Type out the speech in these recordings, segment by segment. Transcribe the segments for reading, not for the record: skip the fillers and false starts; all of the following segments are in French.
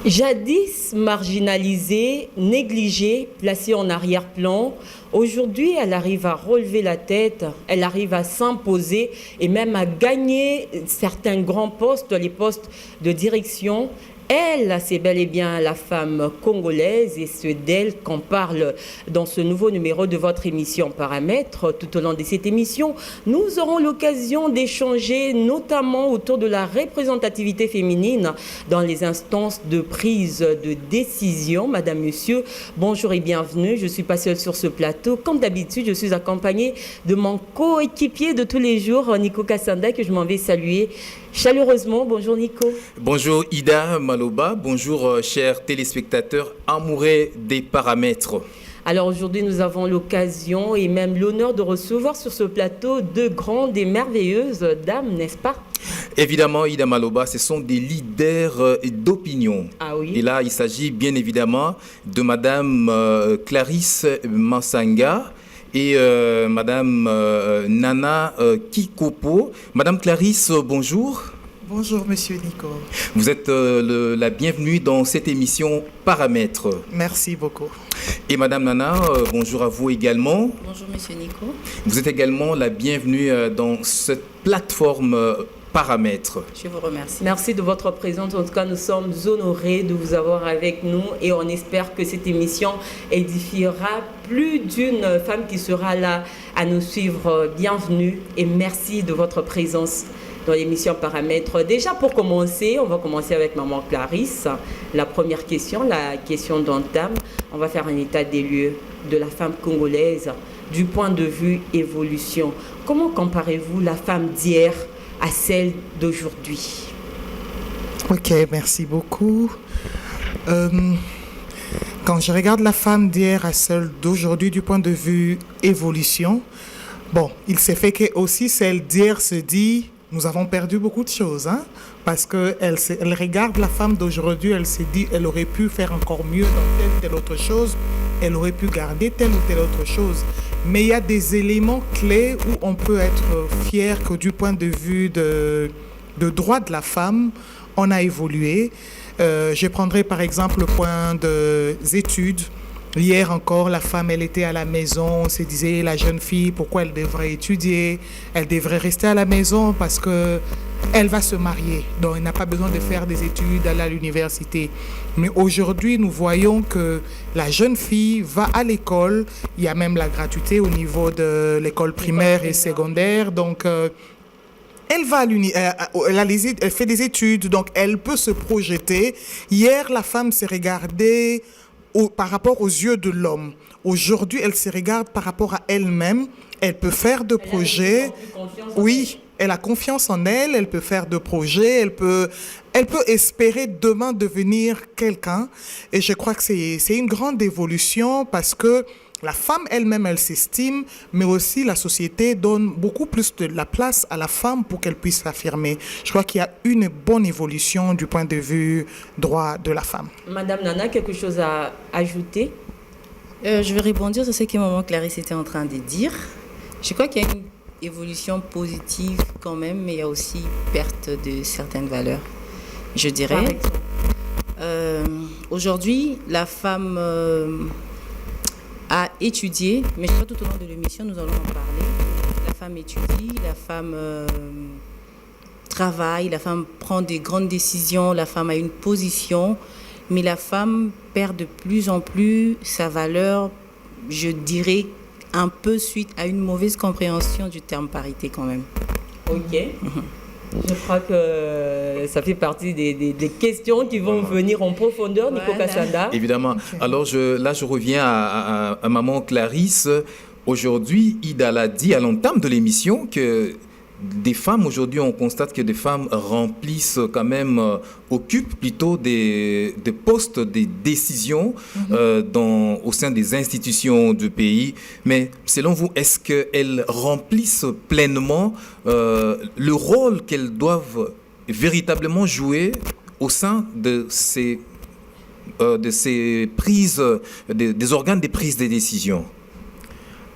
Jadis marginalisée, négligée, placée en arrière-plan, aujourd'hui elle arrive à relever la tête, elle arrive à s'imposer et même à gagner certains grands postes, les postes de direction. Elle, c'est bel et bien la femme congolaise et c'est d'elle qu'on parle dans ce nouveau numéro de votre émission Paramètres. Tout au long de cette émission, nous aurons l'occasion d'échanger notamment autour de la représentativité féminine dans les instances de prise de décision. Madame, monsieur, bonjour et bienvenue. Je ne suis pas seule sur ce plateau. Comme d'habitude, je suis accompagnée de mon coéquipier de tous les jours, Nico Kassanda, que je m'en vais saluer chaleureusement. Bonjour Nico. Bonjour Ida Maloba, bonjour chers téléspectateurs amoureux des paramètres. Alors aujourd'hui nous avons l'occasion et même l'honneur de recevoir sur ce plateau deux grandes et merveilleuses dames, n'est-ce pas? Évidemment Ida Maloba, ce sont des leaders d'opinion. Ah oui. Et là il s'agit bien évidemment de Madame Clarisse Mansanga et Madame Nana Kikopo. Madame Clarisse, bonjour. Bonjour Monsieur Nico. Vous êtes la bienvenue dans cette émission Paramètres. Merci beaucoup. Et Madame Nana, bonjour à vous également. Bonjour Monsieur Nico. Vous êtes également la bienvenue dans cette plateforme Paramètres. Je vous remercie. Merci de votre présence. En tout cas, nous sommes honorés de vous avoir avec nous et on espère que cette émission édifiera plus d'une femme qui sera là à nous suivre. Bienvenue et merci de votre présence dans l'émission Paramètres. Déjà, pour commencer, on va commencer avec Maman Clarisse. La première question, la question d'entame, on va faire un état des lieux de la femme congolaise du point de vue évolution. Comment comparez-vous la femme d'hier à celle d'aujourd'hui? Ok, merci beaucoup. Quand je regarde la femme d'hier à celle d'aujourd'hui du point de vue évolution, bon, il s'est fait que aussi celle d'hier se dit, nous avons perdu beaucoup de choses, hein, parce qu'elle elle regarde la femme d'aujourd'hui, elle se dit, elle aurait pu faire encore mieux dans telle autre chose, elle aurait pu garder telle ou telle autre chose. Mais il y a des éléments clés où on peut être fier que du point de vue de droit de la femme, on a évolué. Je prendrai par exemple le point des études. Hier encore, la femme, elle était à la maison, on se disait, la jeune fille, pourquoi elle devrait étudier? Elle devrait rester à la maison parce que elle va se marier. Donc, elle n'a pas besoin de faire des études, aller à l'université. Mais aujourd'hui, nous voyons que la jeune fille va à l'école. Il y a même la gratuité au niveau de l'école primaire et secondaire. Donc, elle va à elle fait des études, donc elle peut se projeter. Hier, la femme s'est regardée par rapport aux yeux de l'homme. Aujourd'hui, elle se regarde par rapport à elle-même. Elle peut faire de projets. Oui, elle a confiance en elle. Elle peut faire de projets. Elle peut espérer demain devenir quelqu'un. Et je crois que c'est une grande évolution parce que la femme elle-même, elle s'estime, mais aussi la société donne beaucoup plus de la place à la femme pour qu'elle puisse s'affirmer. Je crois qu'il y a une bonne évolution du point de vue droit de la femme. Madame Nana, quelque chose à ajouter? Je vais rebondir sur ce que Maman Clarisse était en train de dire. Je crois qu'il y a une évolution positive quand même, mais il y a aussi perte de certaines valeurs, je dirais. Aujourd'hui, la femme a étudié, mais je crois tout au long de l'émission, nous allons en parler. La femme étudie, la femme travaille, la femme prend des grandes décisions, la femme a une position, mais la femme perd de plus en plus sa valeur, je dirais, un peu suite à une mauvaise compréhension du terme parité quand même. Ok. Je crois que ça fait partie des questions qui vont venir en profondeur, Nico Kassanda. Évidemment. Okay. Alors je reviens à Maman Clarisse. Aujourd'hui, Ida l'a dit à l'entame de l'émission que des femmes, aujourd'hui, on constate que des femmes remplissent quand même, occupent plutôt des postes, des décisions au sein des institutions du pays. Mais selon vous, est-ce qu'elles remplissent pleinement le rôle qu'elles doivent véritablement jouer au sein de ces prises, des organes de prise de décision?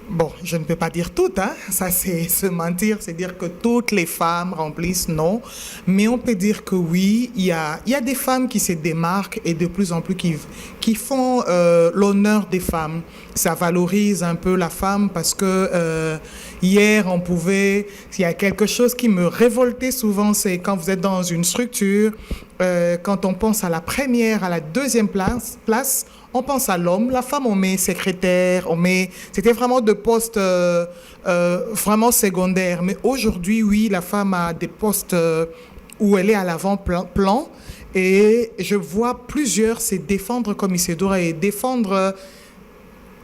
Bon, je ne peux pas dire toutes, hein. Ça c'est se mentir, c'est dire que toutes les femmes remplissent, non. Mais on peut dire que oui, il y a des femmes qui se démarquent et de plus en plus qui font l'honneur des femmes. Ça valorise un peu la femme parce que hier, il y a quelque chose qui me révoltait souvent, c'est quand vous êtes dans une structure, quand on pense à la première, à la deuxième place, on pense à l'homme, la femme on met secrétaire, c'était vraiment de postes vraiment secondaires. Mais aujourd'hui, oui, la femme a des postes où elle est à l'avant-plan et je vois plusieurs se défendre comme Isidora et défendre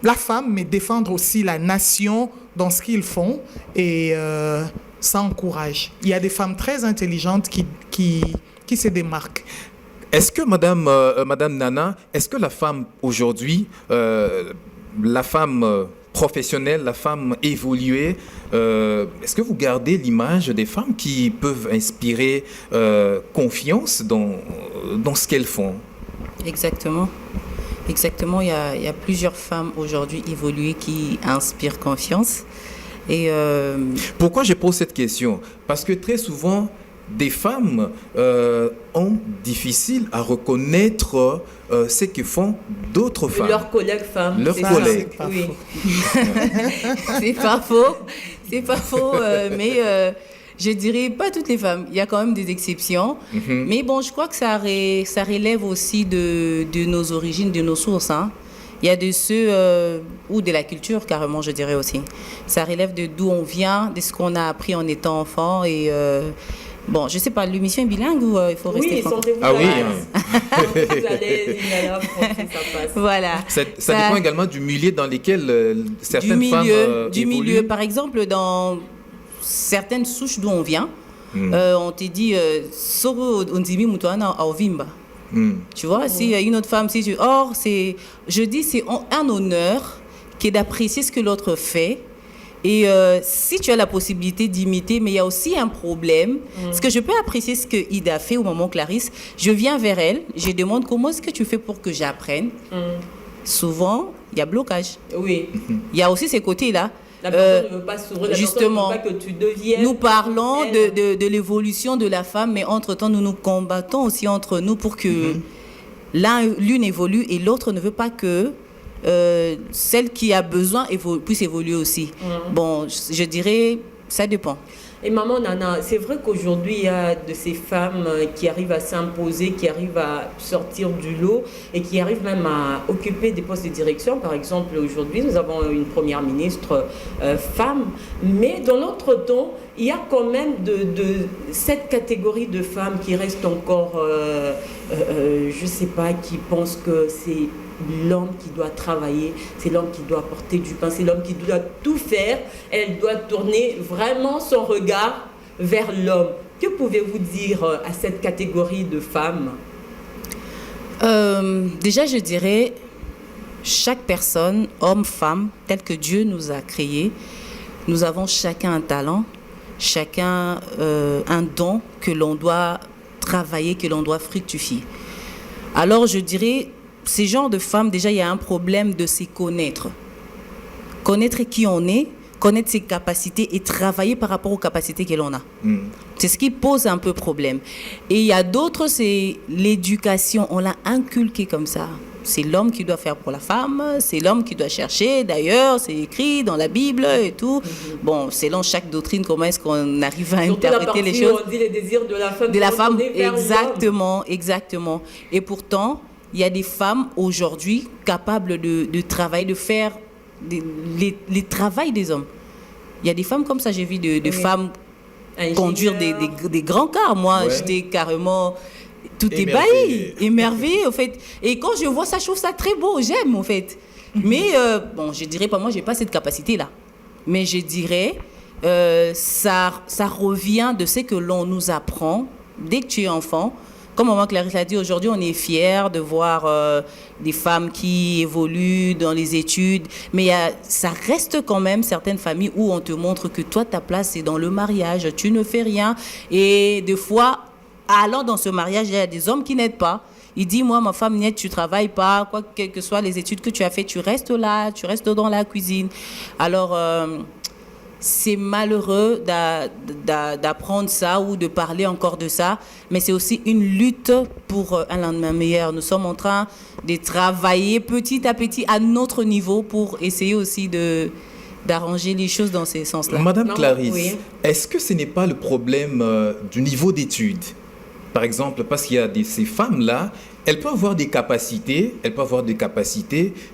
la femme, mais défendre aussi la nation dans ce qu'ils font et ça encourage. Il y a des femmes très intelligentes qui se démarquent. Est-ce que, Madame Nana, est-ce que la femme aujourd'hui, la femme professionnelle, la femme évoluée, est-ce que vous gardez l'image des femmes qui peuvent inspirer confiance dans ce qu'elles font? Exactement. Exactement, il y a plusieurs femmes aujourd'hui évoluées qui inspirent confiance. Et Pourquoi je pose cette question? Parce que très souvent, des femmes ont difficile à reconnaître ce que font d'autres femmes. Leurs collègues femmes. Leurs collègues. Oui. c'est pas faux. C'est pas faux, mais je dirais pas toutes les femmes. Il y a quand même des exceptions. Mhm. Mais bon, je crois que ça relève aussi de nos origines, de nos sources. Hein. Il y a de ceux, ou de la culture carrément, je dirais aussi. Ça relève de d'où on vient, de ce qu'on a appris en étant enfant. Et bon, je sais pas, l'émission est bilingue ou il faut rester franco? Sentez-vous Ah oui, vous allez, ça passe. Voilà. Ça dépend également du milieu dans lequel certaines femmes du évoluent. milieu. Par exemple, dans certaines souches d'où on vient, on te dit Soro Onzimi Mutuana Aovimba. Tu vois, si une autre femme, je dis, c'est un honneur qui est d'apprécier ce que l'autre fait. Et si tu as la possibilité d'imiter, mais il y a aussi un problème, parce que je peux apprécier ce que Ida fait ou maman Clarisse, je viens vers elle, je demande comment est-ce que tu fais pour que j'apprenne. Souvent, il y a blocage. Oui. Il y a aussi ces côtés-là. La personne ne veut pas s'ouvrir, justement, la personne ne veut pas que tu deviennes... Nous parlons de l'évolution de la femme, mais entre-temps, nous nous combattons aussi entre nous pour que l'une évolue et l'autre ne veut pas que celle qui a besoin puisse évoluer aussi. Bon, je dirais, ça dépend. Et maman Nana, c'est vrai qu'aujourd'hui, il y a de ces femmes qui arrivent à s'imposer, qui arrivent à sortir du lot et qui arrivent même à occuper des postes de direction. Par exemple, aujourd'hui, nous avons une première ministre femme. Mais dans l'autre temps, il y a quand même de cette catégorie de femmes qui restent encore, je ne sais pas, qui pensent que c'est l'homme qui doit travailler, c'est l'homme qui doit apporter du pain, c'est l'homme qui doit tout faire. Elle doit tourner vraiment son regard vers l'homme. Que pouvez-vous dire à cette catégorie de femmes? Déjà, je dirais, chaque personne, homme, femme, tel que Dieu nous a créés, nous avons chacun un talent, chacun un don que l'on doit travailler, que l'on doit fructifier. Alors, je dirais, ces genres de femmes, déjà, il y a un problème de se connaître. Connaître qui on est, connaître ses capacités et travailler par rapport aux capacités que l'on a. C'est ce qui pose un peu problème. Et il y a d'autres, c'est l'éducation. On l'a inculqué comme ça. C'est l'homme qui doit faire pour la femme, c'est l'homme qui doit chercher. D'ailleurs, c'est écrit dans la Bible et tout. Bon, selon chaque doctrine, comment est-ce qu'on arrive à surtout interpréter les choses? On dit les désirs de la femme. De la femme, exactement, exactement. Et pourtant, il y a des femmes aujourd'hui capables de travailler, de faire les travails des hommes. Il y a des femmes comme ça, j'ai vu de femmes conduire des grands cars. Moi, j'étais carrément tout ébahi, émerveillée, au fait. Et quand je vois ça, je trouve ça très beau, j'aime, en fait. Mais, bon, je dirais pas, moi, j'ai pas cette capacité-là. Mais je dirais, ça revient de ce que l'on nous apprend dès que tu es enfant. Comme maman Clarisse l'a dit, aujourd'hui, on est fiers de voir des femmes qui évoluent dans les études. Mais ça reste quand même certaines familles où on te montre que toi, ta place, c'est dans le mariage. Tu ne fais rien. Et des fois, allant dans ce mariage, il y a des hommes qui n'aident pas, Il dit, moi, ma femme, tu travailles pas, quoi quelles que soient les études que tu as fait, tu restes là, tu restes dans la cuisine. Alors, c'est malheureux d'apprendre ça ou de parler encore de ça, mais c'est aussi une lutte pour un lendemain meilleur. Nous sommes en train de travailler petit à petit à notre niveau pour essayer aussi d'arranger les choses dans ces sens-là. Madame Non, Clarisse, oui. est-ce que ce n'est pas le problème du niveau d'études? Par exemple, parce qu'il y a ces femmes-là, elles peuvent avoir des capacités,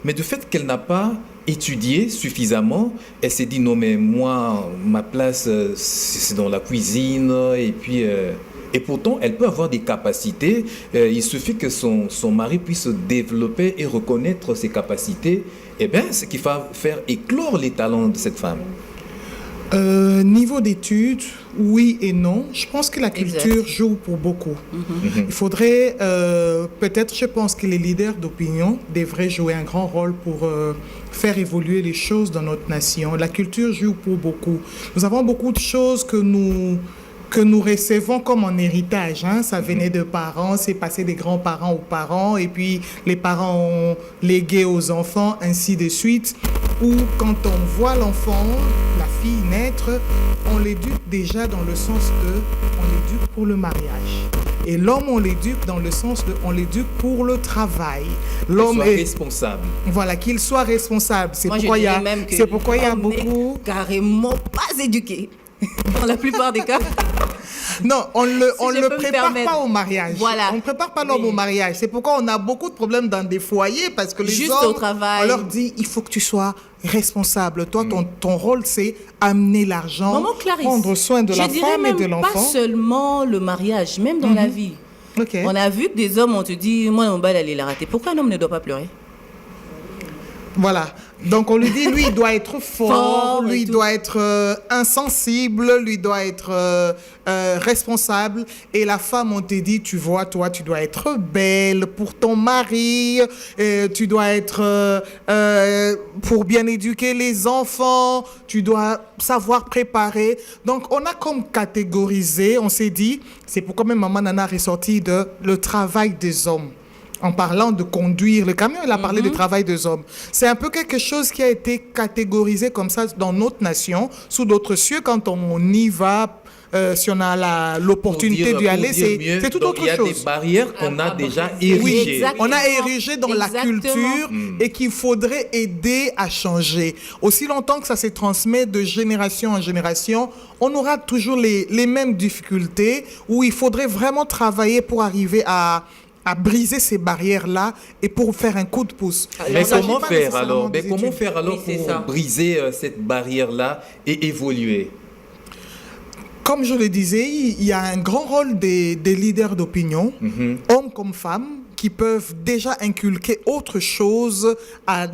mais du fait qu'elle n'a pas étudié suffisamment, elle s'est dit non mais moi, ma place, c'est dans la cuisine, et pourtant, elle peut avoir des capacités. Il suffit que son mari puisse développer et reconnaître ses capacités. Eh bien, ce qui va faire éclore les talents de cette femme. Niveau d'études, oui et non. Je pense que la culture Exact. joue pour beaucoup. Il faudrait, peut-être, je pense que les leaders d'opinion devraient jouer un grand rôle pour faire évoluer les choses dans notre nation. La culture joue pour beaucoup. Nous avons beaucoup de choses que nous recevons comme en héritage. Hein. Ça venait de parents, c'est passé des grands-parents aux parents, et puis les parents ont légué aux enfants, ainsi de suite. Ou quand on voit l'enfant, la fille naître, on l'éduque déjà dans le sens on l'éduque pour le mariage. Et l'homme, on l'éduque dans le sens on l'éduque pour le travail. L'homme soit responsable. Voilà, qu'il soit responsable. C'est Moi, pourquoi il y a, je dirais même que c'est pourquoi il y a l'homme n'est beaucoup... carrément pas éduqué. Dans la plupart des cas. Non, on je le peux me prépare permettre. pas au mariage. Voilà. On ne prépare pas l'homme au mariage. C'est pourquoi on a beaucoup de problèmes dans des foyers, parce que les Juste hommes, au travail. on leur dit, il faut que tu sois responsable. Toi, ton rôle, c'est amener l'argent, Maman Clarisse, prendre soin de la je dirais femme et de même l'enfant. pas seulement le mariage, même dans la vie. Ok. On a vu que des hommes, on te dit, moi, mon bal, elle est ratée. Pourquoi un homme ne doit pas pleurer? Voilà. Donc on lui dit, lui, il doit être fort, lui, et il tout. doit être insensible, lui doit être responsable. Et la femme, on te dit, tu vois, toi, tu dois être belle pour ton mari, tu dois être pour bien éduquer les enfants, tu dois savoir préparer. Donc on a comme catégorisé, on s'est dit, c'est pourquoi même Maman Nana a ressorti de le travail des hommes. En parlant de conduire le camion, il a parlé du travail des hommes. C'est un peu quelque chose qui a été catégorisé comme ça dans notre nation, sous d'autres cieux, quand on y va, si on a l'opportunité d'y aller, c'est tout autre chose. Il y a des barrières qu'on a déjà érigées. Oui, Exactement. on a érigé dans la Exactement. culture et qu'il faudrait aider à changer. Aussi longtemps que ça se transmet de génération en génération, on aura toujours les mêmes difficultés où il faudrait vraiment travailler pour arriver à briser ces barrières-là et pour faire un coup de pouce. Mais Il s'agit comment pas faire nécessairement alors? des Mais comment études. faire alors Oui, c'est pour ça. briser cette barrière-là et évoluer? Comme je le disais, il y a un grand rôle des leaders d'opinion, hommes comme femmes, qui peuvent déjà inculquer autre chose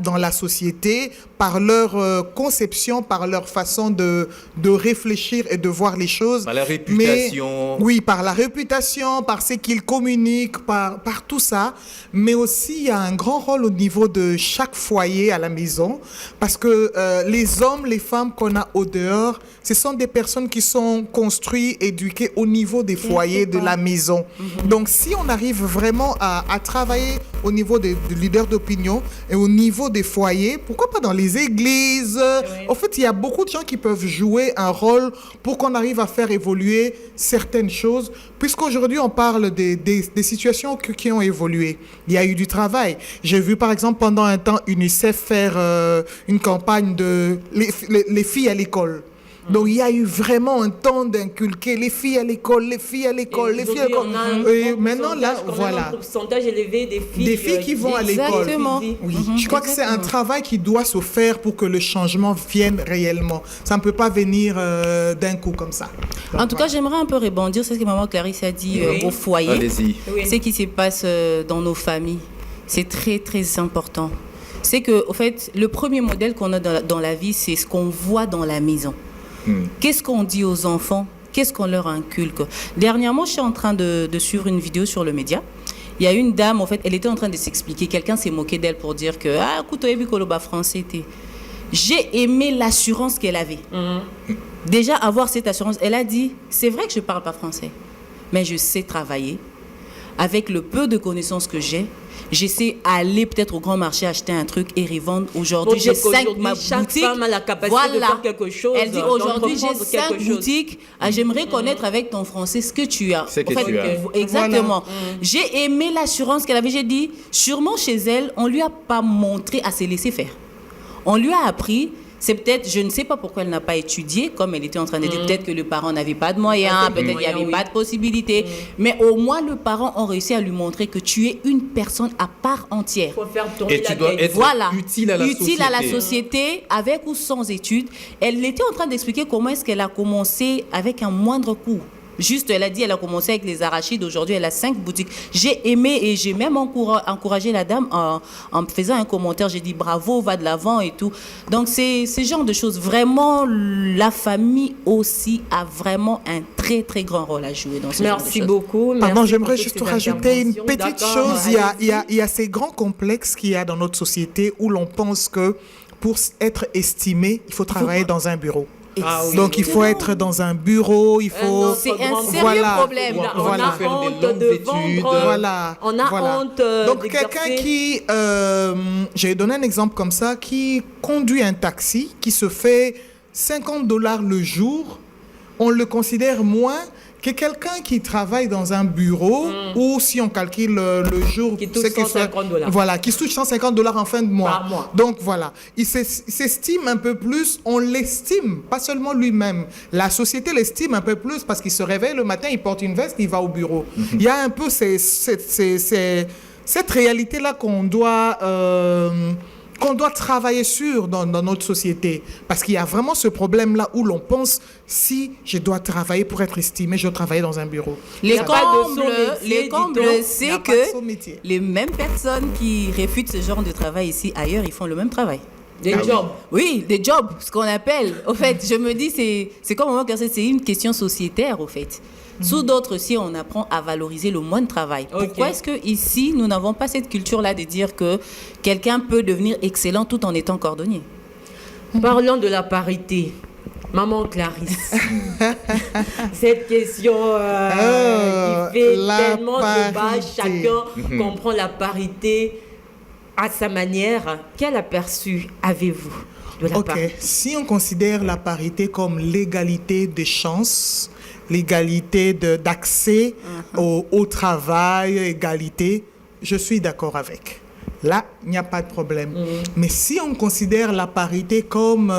dans la société par leur conception, par leur façon de réfléchir et de voir les choses. Par la réputation. Oui, par la réputation, par ce qu'ils communiquent, par tout ça. Mais aussi, il y a un grand rôle au niveau de chaque foyer à la maison. Parce que les hommes, les femmes qu'on a au dehors, ce sont des personnes qui sont construites, éduquées au niveau des foyers, de la maison. Donc, si on arrive vraiment à travailler au niveau des leaders d'opinion et au niveau des foyers, pourquoi pas dans les églises? Oui. En fait, il y a beaucoup de gens qui peuvent jouer un rôle pour qu'on arrive à faire évoluer certaines choses, puisqu'aujourd'hui, on parle des situations qui ont évolué. Il y a eu du travail. J'ai vu, par exemple, pendant un temps, UNICEF faire une campagne de les filles à l'école. Donc, il y a eu vraiment un temps d'inculquer les filles à l'école, les filles à l'école, les filles à l'école. Et maintenant, là, voilà. Un pourcentage élevé Des filles qui vont à l'école. Exactement. Oui, je crois que c'est un travail qui doit se faire pour que le changement vienne réellement. Ça ne peut pas venir d'un coup comme ça. Donc, En tout cas, j'aimerais un peu rebondir sur ce que maman Clarisse a dit Oui. au foyer. Allez-y. Oui. Ce qui se passe dans nos familles, c'est très, très important. C'est que, au fait, le premier modèle qu'on a dans la vie, c'est ce qu'on voit dans la maison. Qu'est-ce qu'on dit aux enfants? Qu'est-ce qu'on leur inculque? Dernièrement, je suis en train de suivre une vidéo sur le média. Il y a une dame, en fait, elle était en train de s'expliquer. Quelqu'un s'est moqué d'elle pour dire que ah, Koutoyebi Koloba français était. J'ai aimé l'assurance qu'elle avait. Déjà, avoir cette assurance, elle a dit, c'est vrai que je ne parle pas français, mais je sais travailler. avec le peu de connaissances que j'essaie d'aller peut-être au grand marché acheter un truc et revendre. Aujourd'hui, j'ai 5 boutiques. Chaque femme a la capacité de faire quelque chose. Elle dit aujourd'hui, j'ai d'entreprendre 5 quelque chose. boutiques. J'aimerais connaître avec ton français ce que tu as. C'est que tu as. Exactement. J'ai aimé l'assurance qu'elle avait. J'ai dit, sûrement chez elle, on lui a pas montré à se laisser faire. On lui a appris. C'est peut-être, je ne sais pas pourquoi elle n'a pas étudié, comme elle était en train de dire, peut-être que le parent n'avait pas de moyens, peut-être qu'il n'y avait pas de possibilités, mais au moins le parent a réussi à lui montrer que tu es une personne à part entière. Il faut faire tourner Et tu la dois tête. être Voilà, utile à la société, avec ou sans études. Elle était en train d'expliquer comment est-ce qu'elle a commencé avec un moindre coût. Juste, elle a dit, elle a commencé avec les arachides. Aujourd'hui, elle a 5 boutiques. J'ai aimé et j'ai même encouragé la dame en me faisant un commentaire. J'ai dit bravo, va de l'avant et tout. Donc, c'est ce genre de choses. Vraiment, la famille aussi a vraiment un très, très grand rôle à jouer dans ce genre de Merci choses. beaucoup. Pardon, Merci j'aimerais pour juste toutes ces rajouter une interventions. petite D'accord, chose. allez-y. Il y a ces grands complexes qu'il y a dans notre société où l'on pense que pour être estimé, il faut travailler dans un bureau. Ah oui. Donc, il faut être dans un bureau, il faut... C'est un sérieux Voilà. problème. On Voilà. a Faire des honte longues de études. vendre. Voilà. On a Voilà. honte Donc, d'exercer. quelqu'un qui... j'ai donné un exemple comme ça, qui conduit un taxi, qui se fait $50 le jour, on le considère moins que quelqu'un qui travaille dans un bureau ou si on calcule le jour... Qui touche c'est que ça- $150. Voilà, qui touche $150 en fin de mois. Par mois. Donc voilà, il s'estime un peu plus, on l'estime, pas seulement lui-même. La société l'estime un peu plus parce qu'il se réveille le matin, il porte une veste, il va au bureau. Il y a un peu cette réalité-là qu'on doit travailler sur dans notre société. Parce qu'il y a vraiment ce problème-là où l'on pense, si je dois travailler pour être estimé, je dois travailler dans un bureau. Les Il y a pas de combles, sous-métier, les dis combles, donc. Il y c'est a pas de que sous-métier. les mêmes personnes qui réfutent ce genre de travail ici, ailleurs, ils font le même travail. Des jobs. Oui, des jobs, ce qu'on appelle. Au fait, je me dis, c'est comme moi, c'est une question sociétaire, au fait. Sous d'autres, si on apprend à valoriser le moins de travail. Ok. Pourquoi est-ce qu'ici, nous n'avons pas cette culture-là de dire que quelqu'un peut devenir excellent tout en étant cordonnier? Parlons de la parité. Maman Clarisse. Cette question qui fait la tellement de débat. parité. Chacun comprend la parité à sa manière. Quel aperçu avez-vous de la Ok, parité? si on considère la parité comme l'égalité des chances, l'égalité d'accès au travail, égalité, je suis d'accord avec. Là, il n'y a pas de problème. Mais si on considère la parité comme,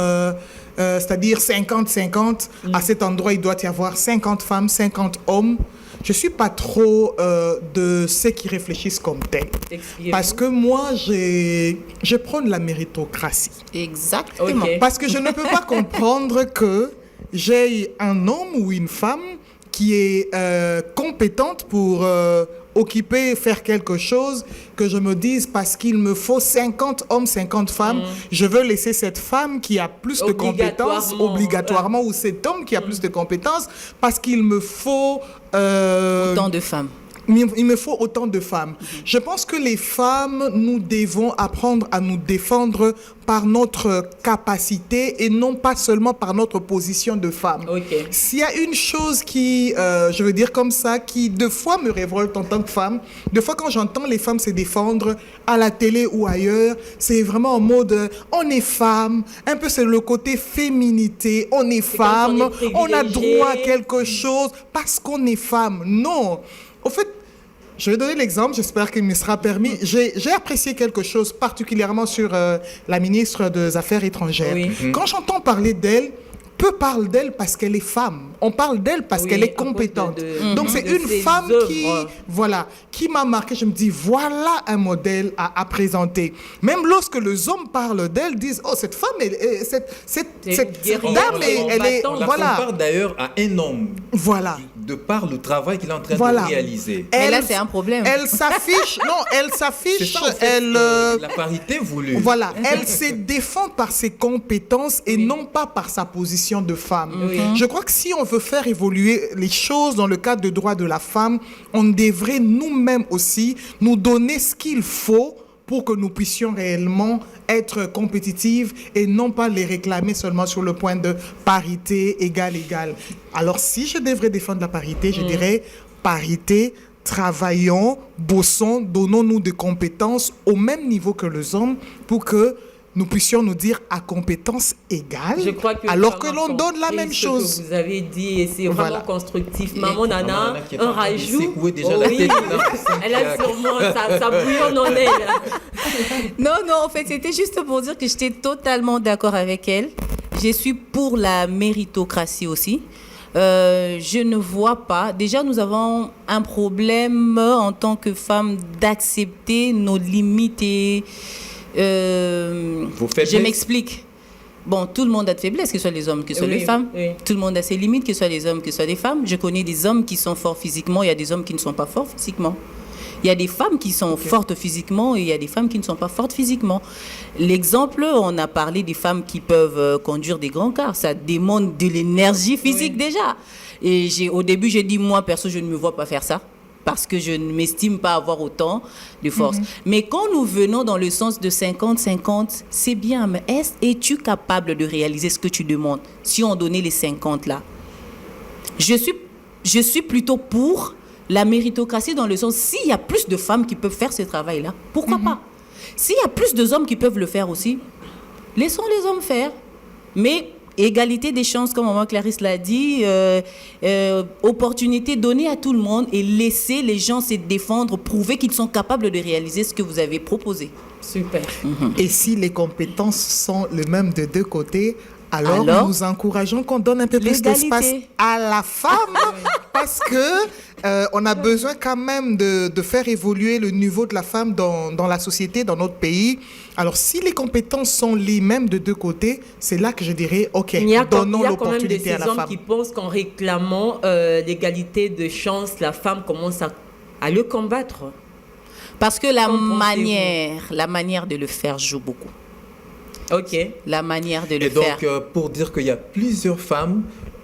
c'est-à-dire 50-50, à cet endroit, il doit y avoir 50 femmes, 50 hommes, je ne suis pas trop de ceux qui réfléchissent comme tel. Expliquez-vous. Parce que moi, je prône la méritocratie. Exactement. Ok. Parce que je ne peux pas comprendre que j'ai un homme ou une femme qui est compétente pour occuper, faire quelque chose, que je me dise parce qu'il me faut 50 hommes, 50 femmes, je veux laisser cette femme qui a plus de compétences obligatoirement ou cet homme qui a plus de compétences parce qu'il me faut... Autant de femmes. Il me faut autant de femmes. Je pense que les femmes, nous devons apprendre à nous défendre par notre capacité et non pas seulement par notre position de femme. Ok. S'il y a une chose qui, je veux dire comme ça, qui de fois me révolte en tant que femme, de fois quand j'entends les femmes se défendre à la télé ou ailleurs, c'est vraiment en mode on est femme, un peu c'est le côté féminité, on est femme, quand on est on a privilégié. droit à quelque chose parce qu'on est femme. Non. Au fait, je vais donner l'exemple, j'espère qu'il me sera permis. J'ai apprécié quelque chose particulièrement sur la ministre des Affaires étrangères. Oui. Quand j'entends parler d'elle, peu parle d'elle parce qu'elle est femme. On parle d'elle parce Oui, qu'elle est à cause compétente. de Donc c'est une ses femme œuvres. qui m'a marqué. Je me dis, voilà un modèle à présenter. Même lorsque les hommes parlent d'elle, disent, oh, cette femme, cette guerrière, dame, elle est... On la Voilà. compare d'ailleurs à un homme, Voilà. de par le travail qu'il est en train Voilà. de réaliser. Mais là, c'est un problème. Elle s'affiche, elle C'est s'affiche, ça, en fait, la parité voulue. voilà, elle se défend par ses compétences et non pas par sa position de femme. Oui. Je crois que si on veut faire évoluer les choses dans le cadre des droits de la femme, on devrait nous-mêmes aussi nous donner ce qu'il faut pour que nous puissions réellement être compétitives et non pas les réclamer seulement sur le point de parité égale. Alors si je devrais défendre la parité, je dirais parité travaillons, bossons, donnons-nous des compétences au même niveau que les hommes pour que nous puissions nous dire à compétences égales, Je crois que alors que maman l'on donne la compris même ce chose. que vous avez dit et c'est Voilà. vraiment constructif. Maman Maman Nana, Nana qui est un en train de rajout. secouer déjà Oh la oui, tête, là. elle a sûrement ça bouillonne en elle. Non, en fait, c'était juste pour dire que j'étais totalement d'accord avec elle. Je suis pour la méritocratie aussi. Je ne vois pas. Déjà, nous avons un problème en tant que femmes d'accepter nos limites et Vos faiblesses. je m'explique. Bon, tout le monde a de faiblesses, que ce soit les hommes, que ce soit Oui, les femmes. oui. Tout le monde a ses limites, que ce soit les hommes, que ce soit les femmes. Je connais des hommes qui sont forts physiquement, il y a des hommes qui ne sont pas forts physiquement. Il y a des femmes qui sont fortes physiquement et il y a des femmes qui ne sont pas fortes physiquement. L'exemple, on a parlé des femmes qui peuvent conduire des grands cars. Ça demande de l'énergie physique déjà. Et au début, j'ai dit, moi, perso, je ne me vois pas faire ça parce que je ne m'estime pas avoir autant de force. Mais quand nous venons dans le sens de 50-50, c'est bien, mais es-tu capable de réaliser ce que tu demandes si on donnait les 50 là? Je suis plutôt pour la méritocratie dans le sens, s'il y a plus de femmes qui peuvent faire ce travail-là, pourquoi pas? S'il y a plus d'hommes qui peuvent le faire aussi, laissons les hommes faire. Mais égalité des chances, comme maman Clarisse l'a dit, opportunité donnée à tout le monde et laisser les gens se défendre, prouver qu'ils sont capables de réaliser ce que vous avez proposé. Super. Et si les compétences sont les mêmes de deux côtés, alors nous encourageons qu'on donne un peu plus L'égalité. d'espace à la femme parce que on a besoin quand même de faire évoluer le niveau de la femme dans la société, dans notre pays. Alors si les compétences sont les mêmes de deux côtés, c'est là que je dirais, OK, Il y a quand donnons même de l'opportunité à ces la hommes femme. qui pensent qu'en réclamant l'égalité de chance, la femme commence à le combattre. Parce que la Qu'en pensez-vous? manière de le faire joue beaucoup. Ok. La manière de le Et donc, faire. pour dire qu'il y a plusieurs femmes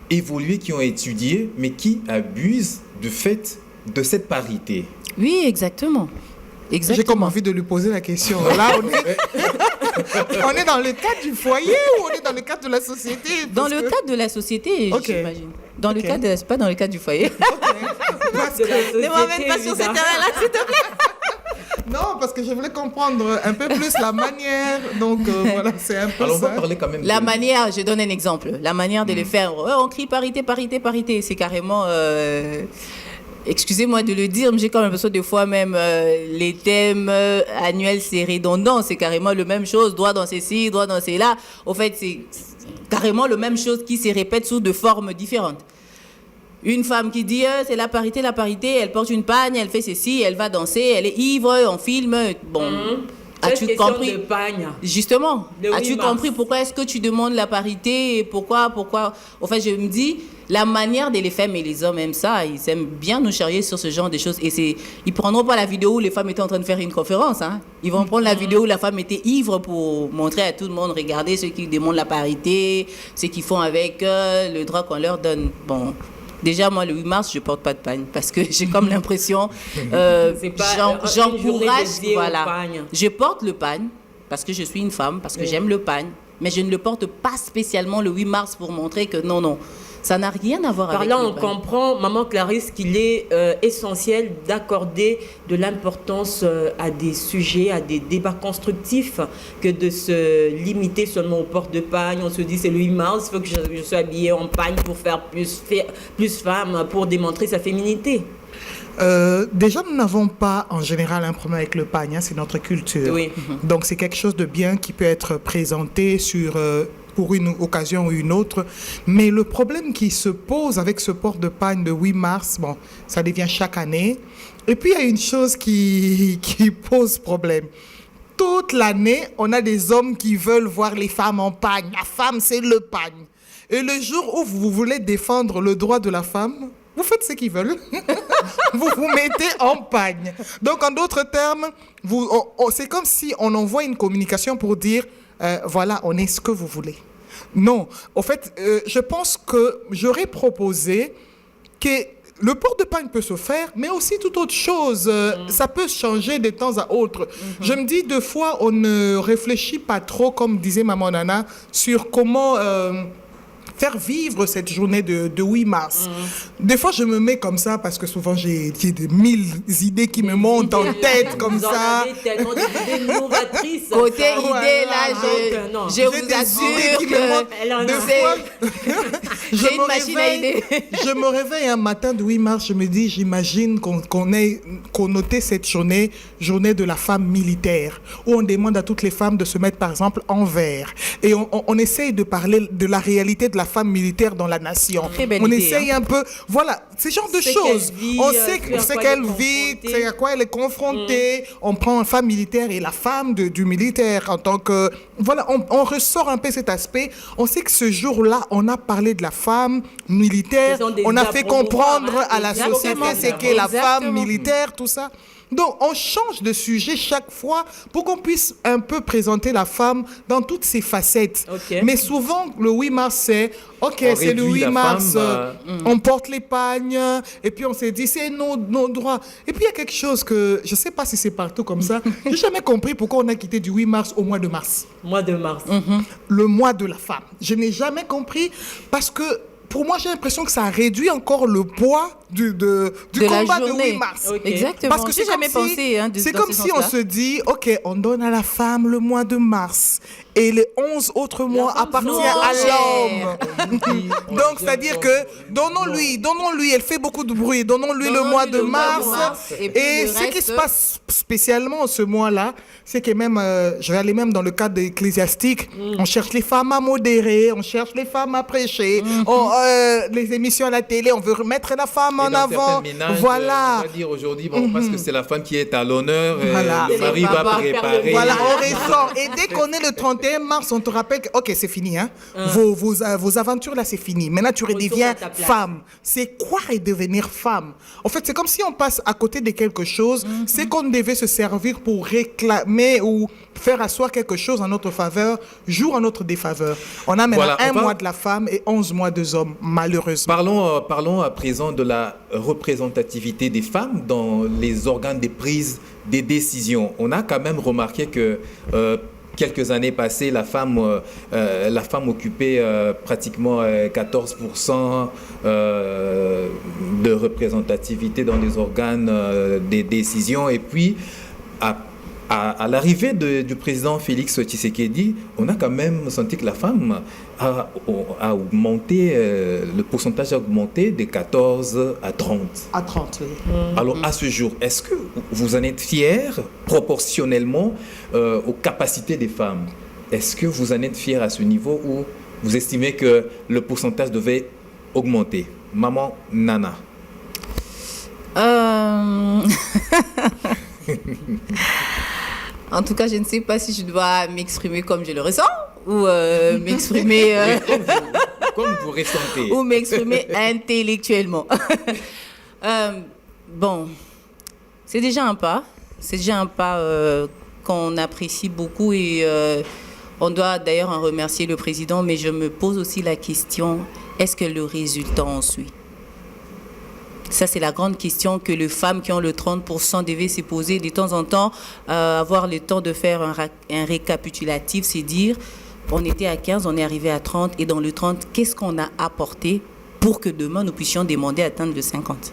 évoluées qui ont étudié, mais qui abusent du fait de cette parité. Oui, exactement. J'ai comme Exactement. envie de lui poser la question. Là, on est dans le cadre du foyer ou on est dans le cadre de la société? Dans Parce le que- cadre de la société, Ok. j'imagine. Dans le Ok. cadre, c'est pas dans le cadre du foyer. parce De la que- Ne m'emmène pas sur ce évidemment. terrain-là, s'il te plaît. Non, parce que je voulais comprendre un peu plus la manière. Donc, voilà, c'est un peu Alors, on va ça. parler quand même La de- manière, je donne un exemple. La manière de le faire, on crie parité, parité, parité. C'est carrément. Excusez-moi de le dire, mais j'ai quand même l'impression des fois même les thèmes annuels, c'est redondant. C'est carrément la même chose. Droit dans ceci, droit dans cela. Au fait, c'est carrément la même chose qui se répète sous de formes différentes. Une femme qui dit c'est la parité, elle porte une pagne, elle fait ceci, elle va danser, elle est ivre, on filme. Bon, Cette as-tu question compris? de pagne. Justement, Le 8 as-tu mars. compris pourquoi est-ce que tu demandes la parité et pourquoi En fait, je me dis, la manière dont les femmes et les hommes aiment ça, ils aiment bien nous charrier sur ce genre de choses. Et ils prendront pas la vidéo où les femmes étaient en train de faire une conférence. Hein. Ils vont prendre la vidéo où la femme était ivre pour montrer à tout le monde, regardez ceux qui demandent la parité, ceux qui font avec le droit qu'on leur donne. Bon. Déjà, moi, le 8 mars, je porte pas de pagne parce que j'ai comme l'impression, C'est pas une journée j'encourage, dédiée au voilà. pagne. Je porte le pagne parce que je suis une femme, parce que j'aime le pagne, mais je ne le porte pas spécialement le 8 mars pour montrer que non, ça n'a rien à voir Par avec là, le on pagne. comprend, maman Clarisse, qu'il est essentiel d'accorder de l'importance à des sujets, à des débats constructifs, que de se limiter seulement au port de pagne. On se dit, c'est le 8 mars, il faut que je sois habillée en pagne pour faire plus femme, pour démontrer sa féminité. Déjà, nous n'avons pas en général un problème avec le pagne, hein, c'est notre culture. Oui. Donc, c'est quelque chose de bien qui peut être présenté pour une occasion ou une autre. Mais le problème qui se pose avec ce port de pagne de 8 mars, bon, ça devient chaque année. Et puis, il y a une chose qui pose problème. Toute l'année, on a des hommes qui veulent voir les femmes en pagne. La femme, c'est le pagne. Et le jour où vous voulez défendre le droit de la femme, vous faites ce qu'ils veulent. Vous vous mettez en pagne. Donc, en d'autres termes, c'est comme si on envoie une communication pour dire, voilà, on est ce que vous voulez. Non, en fait, je pense que j'aurais proposé que le port de pagne peut se faire, mais aussi toute autre chose. Ça peut changer de temps à autre. Je me dis, deux fois, on ne réfléchit pas trop, comme disait Maman Nana, sur comment faire vivre cette journée de 8 mars. Des fois, je me mets comme ça parce que souvent, j'ai des 1000 idées qui me montent en tête comme Vous en ça. avez tellement d'idées novatrices. Côté Ça. idée, là, Donc, non. je J'ai vous des idées assure qui me montent. Elle en a. Des C'est- fois, J'ai une machine à idées. je me réveille un matin de 8 mars, je me dis, j'imagine qu'on notait cette journée de la femme militaire, où on demande à toutes les femmes de se mettre, par exemple, en vert. Et on essaye de parler de la réalité de la femme militaire dans la nation. Très belle On idée, essaye un peu, voilà, ce genre de C'est choses. qu'elle vit, On ce sait à quoi qu'elle elle est vit, confrontée. c'est à quoi elle est confrontée. On prend une femme militaire et la femme du militaire en tant que... Voilà, on ressort un peu cet aspect. On sait que ce jour-là, on a parlé de la femme militaire. Ce sont des On a fait à-promouvoir, comprendre hein, à la exactement. société c'est qu'est la femme Exactement. militaire, tout ça. Donc, on change de sujet chaque fois pour qu'on puisse un peu présenter la femme dans toutes ses facettes. Ok. Mais souvent, le 8 mars, c'est, OK, On c'est le réduit 8 la mars, femme on porte les pagnes, et puis on s'est dit, c'est nos droits. Et puis, il y a quelque chose que, je ne sais pas si c'est partout comme ça, j'ai jamais compris pourquoi on a quitté du 8 mars au mois de mars. Mois de mars. Le mois de la femme. Je n'ai jamais compris parce que pour moi, j'ai l'impression que ça réduit encore le poids du De combat la de journée. 8 mars. Ok. Exactement. Parce que J'ai jamais comme si- pensé. c'est dans comme ce si on sens-là. se dit, OK, on donne à la femme le mois de mars et les 11 autres mois femme appartiennent nourrisseur. à l'homme. Donc, c'est-à-dire que donnons-lui, elle fait beaucoup de bruit, donnons-lui le Donnons-lui mois de le mois de mars. mars, et puis Et le ce qui se reste- passe spécialement ce mois-là, c'est que même, je vais aller même dans le cadre ecclésiastique, on cherche les femmes à modérer, on cherche les femmes à prêcher, les émissions à la télé, on veut remettre la femme Et en dans avant. certains ménages, Voilà. on va dire aujourd'hui, bon, parce que c'est la femme qui est à l'honneur, Voilà. le mari va papas préparer. Voilà, on ressort. Et dès qu'on est le 31 mars, on te rappelle que, OK, c'est fini. Hein? Vos aventures, là, c'est fini. Maintenant, tu redeviens à ta place. femme. C'est quoi redevenir femme? En fait, c'est comme si on passe à côté de quelque chose. C'est qu'on devait se servir pour réclamer ou faire asseoir quelque chose en notre faveur, jour en notre défaveur. On a maintenant Voilà, on un va- mois de la femme et 11 mois des hommes, malheureusement. Parlons à présent de la représentativité des femmes dans les organes de prise des décisions. On a quand même remarqué que quelques années passées, la femme occupait pratiquement 14% de représentativité dans les organes des décisions. Et puis, à l'arrivée du président Félix Tshisekedi, on a quand même senti que la femme a augmenté, le pourcentage a augmenté de 14 à 30. À 30, oui. Alors, à ce jour, est-ce que vous en êtes fiers proportionnellement aux capacités des femmes? Est-ce que vous en êtes fiers à ce niveau où vous estimez que le pourcentage devait augmenter? Maman Nana. En tout cas, je ne sais pas si je dois m'exprimer comme je le ressens ou m'exprimer Comme vous ressentez. ou m'exprimer intellectuellement. Bon, c'est déjà un pas. C'est déjà un pas qu'on apprécie beaucoup et on doit d'ailleurs en remercier le président. Mais je me pose aussi la question, est-ce que le résultat en suit? Ça, c'est la grande question que les femmes qui ont le 30% devaient se poser de temps en temps, avoir le temps de faire un récapitulatif, c'est dire, on était à 15, on est arrivé à 30, et dans le 30, qu'est-ce qu'on a apporté pour que demain, nous puissions demander à atteindre le 50?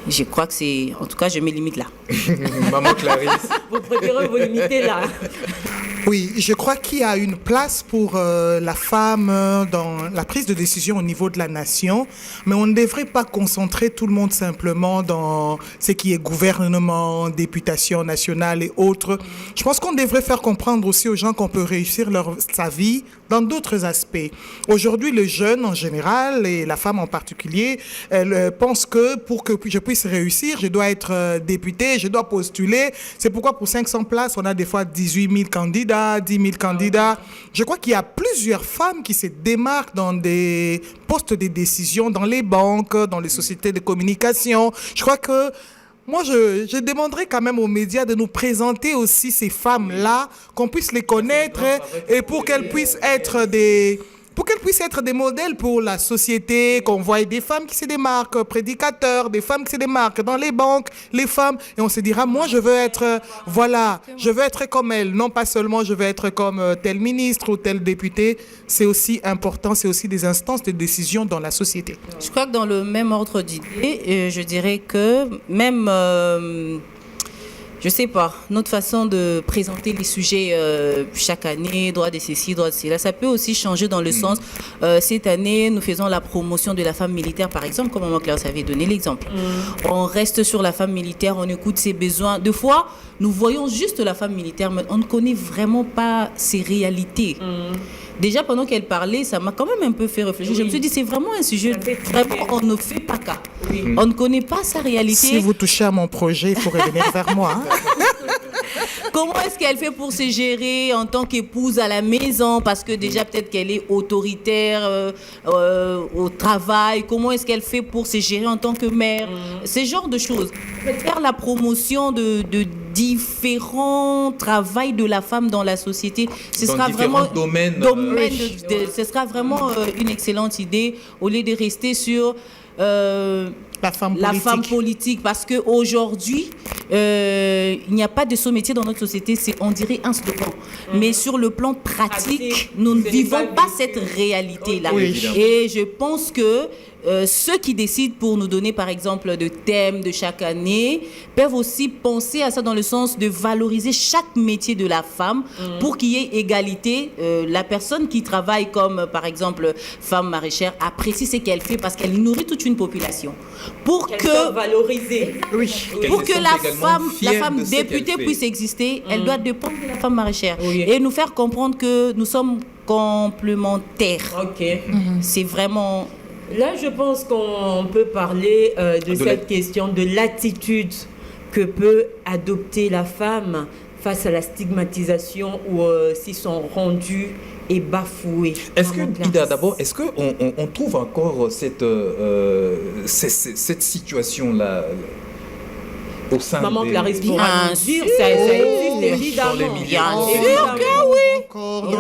Je crois que c'est... En tout cas, je mets limite là. Maman Clarisse. Vous préférez vous limiter là. Oui, je crois qu'il y a une place pour la femme dans la prise de décision au niveau de la nation, mais on ne devrait pas concentrer tout le monde simplement dans ce qui est gouvernement, députation nationale et autres. Je pense qu'on devrait faire comprendre aussi aux gens qu'on peut réussir sa vie dans d'autres aspects. Aujourd'hui, le jeune en général et la femme en particulier, elle pense que pour que je puisse réussir, je dois être député, je dois postuler. C'est pourquoi pour 500 places, on a des fois 18 000 candidats, 10 000 candidats. Je crois qu'il y a plusieurs femmes qui se démarquent dans des postes de décision, dans les banques, dans les sociétés de communication. Je crois que moi, je demanderais quand même aux médias de nous présenter aussi ces femmes-là, qu'on puisse les connaître et pour qu'elles puissent être des pour qu'elles puissent être des modèles pour la société, qu'on voit des femmes qui se démarquent, prédicateurs, des femmes qui se démarquent dans les banques, les femmes, et on se dira, moi je veux être, je veux être comme elle, non pas seulement je veux être comme tel ministre ou tel député, c'est aussi important, c'est aussi des instances de décision dans la société. Je crois que dans le même ordre d'idée, je dirais que même... je sais pas, notre façon de présenter les sujets chaque année, droit de ceci, droit de cela, ça peut aussi changer dans le sens, cette année, nous faisons la promotion de la femme militaire, par exemple, comme Maman Claire avait donné l'exemple. On reste sur la femme militaire, on écoute ses besoins. Deux fois, nous voyons juste la femme militaire, mais on ne connaît vraiment pas ses réalités. Déjà, pendant qu'elle parlait, ça m'a quand même un peu fait réfléchir. Je me suis dit, c'est vraiment un sujet, vraiment, on ne fait pas cas. On ne connaît pas sa réalité. Si vous touchez à mon projet, il faut revenir vers moi. Hein. Comment est-ce qu'elle fait pour se gérer en tant qu'épouse à la maison? Parce que déjà, peut-être qu'elle est autoritaire au travail. Comment est-ce qu'elle fait pour se gérer en tant que mère? Ce genre de choses. Faire la promotion de différents travails de la femme dans la société. Ce Dans sera vraiment domaines. ce sera vraiment une excellente idée au lieu de rester sur La femme politique, parce qu'aujourd'hui, il n'y a pas de sous-métier dans notre société, on dirait un slogan. Mais sur le plan pratique, nous ne vivons pas cette réalité-là. Oui. Et je pense que ceux qui décident pour nous donner, par exemple, de thèmes de chaque année, peuvent aussi penser à ça dans le sens de valoriser chaque métier de la femme pour qu'il y ait égalité. La personne qui travaille comme, par exemple, femme maraîchère apprécie ce qu'elle fait parce qu'elle nourrit toute une population. Pour que valoriser. Oui. Pour que la femme de ce qu'elle députée fait. puisse exister, elle doit dépendre de la femme maraîchère. Oui. Et nous faire comprendre que nous sommes complémentaires. Ok. C'est vraiment... Là, je pense qu'on peut parler de cette question de l'attitude que peut adopter la femme face à la stigmatisation ou si son rendu est bafoué. Est-ce que, Maman Clarisse. Ida, d'abord, est-ce qu'on trouve encore cette situation-là au sein Maman des... Clarisse pourra Bien nous dire, sûr. ça existe Dans les évidemment. milieux. Bien Évidemment. Encore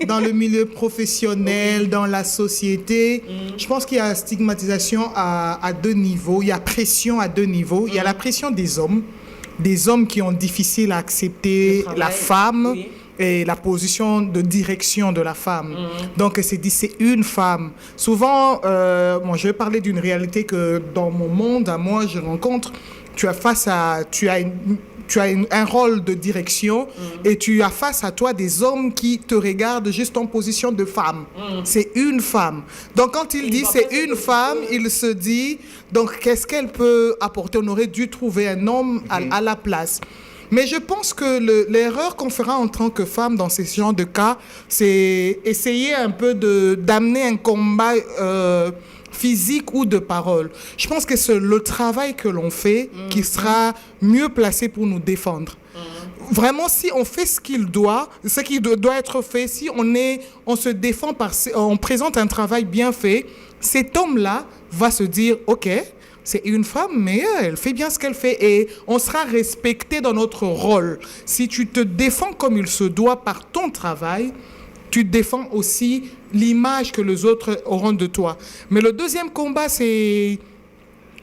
dans le milieu professionnel, dans la société. Je pense qu'il y a stigmatisation à deux niveaux. Il y a pression à deux niveaux. Il y a la pression des hommes qui ont difficile à accepter la femme. Oui. Et la position de direction de la femme. Donc, elle s'est dit, c'est une femme. Souvent, moi, je vais parler d'une réalité que dans mon monde, à moi, je rencontre. Tu as un rôle de direction et tu as face à toi des hommes qui te regardent juste en position de femme. C'est une femme. Donc, quand il dit c'est une femme, il se dit, donc, qu'est-ce qu'elle peut apporter? On aurait dû trouver un homme à la place. Mais je pense que l'erreur qu'on fera en tant que femme dans ce genre de cas, c'est essayer un peu d'amener un combat physique ou de parole. Je pense que c'est le travail que l'on fait qui sera mieux placé pour nous défendre. Vraiment, si on fait ce qui doit être fait, si on se défend, on présente un travail bien fait, cet homme-là va se dire, OK, c'est une femme, mais elle fait bien ce qu'elle fait et on sera respecté dans notre rôle. Si tu te défends comme il se doit par ton travail, tu défends aussi l'image que les autres auront de toi. Mais le deuxième combat, c'est,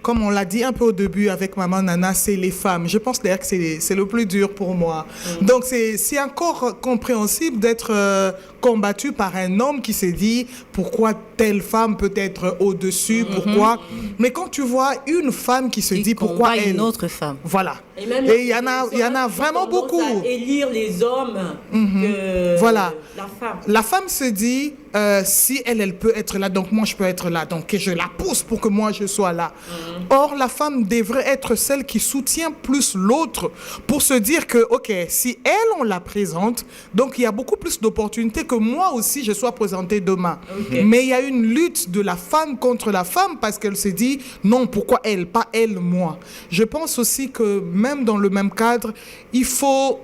comme on l'a dit un peu au début avec Maman Nana, c'est les femmes. Je pense d'ailleurs que c'est le plus dur pour moi. Donc c'est encore compréhensible d'être combattu par un homme qui s'est dit pourquoi telle femme peut être au-dessus, pourquoi. Mais quand tu vois une femme qui se dit pourquoi elle... une autre femme. Voilà. Et même Et il y en a vraiment beaucoup. À élire les hommes que Voilà. la femme. La femme se dit, si elle peut être là, donc moi je peux être là, donc je la pousse pour que moi je sois là. Or, la femme devrait être celle qui soutient plus l'autre pour se dire que, ok, si elle, on la présente, donc il y a beaucoup plus d'opportunités que moi aussi je sois présentée demain. Okay. Mais il y a une lutte de la femme contre la femme parce qu'elle se dit, non, pourquoi elle, pas elle, moi. Je pense aussi que même dans le même cadre, il faut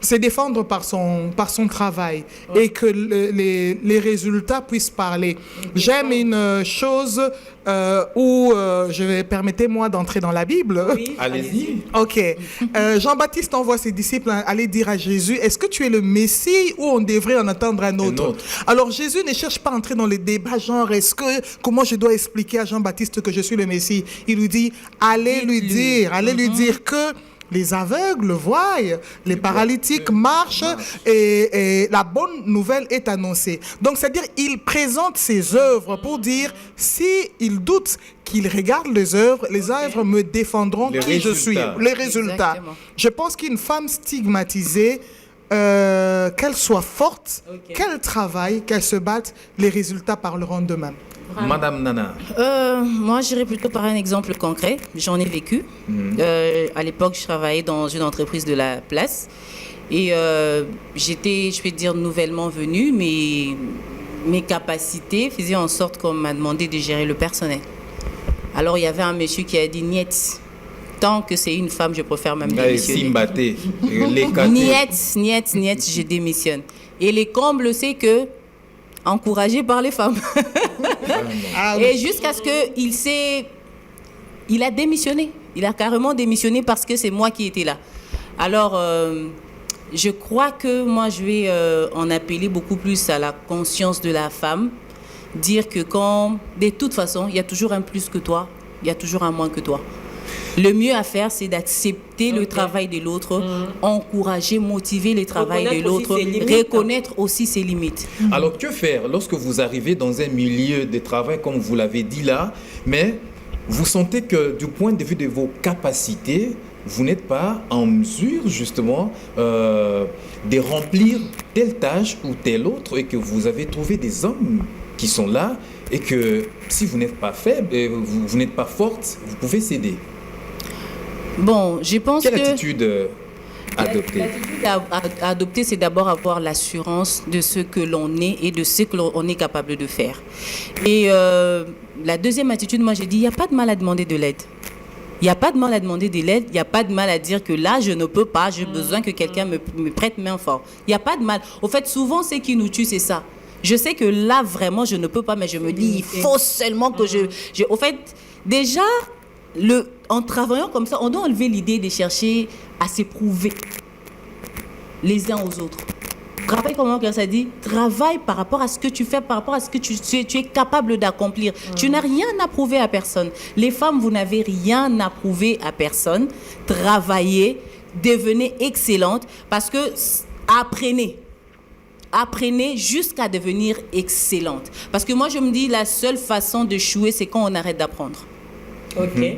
se défendre par son travail et que les résultats puissent parler. J'aime une chose où, permettez-moi d'entrer dans la Bible. Oui, Allez-y. Ok. Jean-Baptiste envoie ses disciples aller dire à Jésus, est-ce que tu es le Messie ou on devrait en attendre un autre? Alors Jésus ne cherche pas à entrer dans les débats genre, comment je dois expliquer à Jean-Baptiste que je suis le Messie? Il lui dit, allez lui dire que les aveugles voient, les paralytiques marchent et la bonne nouvelle est annoncée. Donc, c'est-à-dire, il présente ses œuvres pour dire, s'il doute qu'il regarde les œuvres me défendront qui je suis. Les résultats. Exactement. Je pense qu'une femme stigmatisée, qu'elle soit forte, qu'elle travaille, qu'elle se batte, les résultats parleront d'eux-mêmes. Madame Nana. Moi, j'irais plutôt par un exemple concret. J'en ai vécu. À l'époque, je travaillais dans une entreprise de la place. Et j'étais, je vais dire, nouvellement venue. Mes capacités faisaient en sorte qu'on m'a demandé de gérer le personnel. Alors, il y avait un monsieur qui a dit « Niet, tant que c'est une femme, je préfère même démissionner. » Niet, je démissionne. Et les combles, c'est que encouragé par les femmes. Et jusqu'à ce qu'il a démissionné. Il a carrément démissionné parce que c'est moi qui étais là. Alors, je crois que moi, je vais en appeler beaucoup plus à la conscience de la femme. Dire que de toute façon, il y a toujours un plus que toi, il y a toujours un moins que toi. Le mieux à faire, c'est d'accepter le travail de l'autre, encourager, motiver le travail de l'autre, reconnaître aussi ses limites. Alors, que faire lorsque vous arrivez dans un milieu de travail, comme vous l'avez dit là, mais vous sentez que du point de vue de vos capacités, vous n'êtes pas en mesure justement de remplir telle tâche ou telle autre et que vous avez trouvé des hommes qui sont là et que si vous n'êtes pas faible, vous n'êtes pas forte, vous pouvez céder. Bon, je pense Quelle attitude adopter? L'attitude à adopter, c'est d'abord avoir l'assurance de ce que l'on est et de ce que l'on est capable de faire. Et la deuxième attitude, moi j'ai dit, il n'y a pas de mal à demander de l'aide. Il n'y a pas de mal à demander de l'aide, il n'y a pas de mal à dire que là, je ne peux pas, j'ai besoin que quelqu'un me prête main forte. Il n'y a pas de mal. Au fait, souvent, ce qui nous tue, c'est ça. Je sais que là, vraiment, je ne peux pas, mais je me dis, il faut seulement que au fait, déjà, en travaillant comme ça, on doit enlever l'idée de chercher à s'éprouver les uns aux autres. Rappelle comment ça dit, travaille par rapport à ce que tu fais, par rapport à ce que tu es capable d'accomplir. Tu n'as rien à prouver à personne. Les femmes, vous n'avez rien à prouver à personne. Travaillez, devenez excellente, parce que apprenez jusqu'à devenir excellente. Parce que moi, je me dis, la seule façon de échouer, c'est quand on arrête d'apprendre. Ok.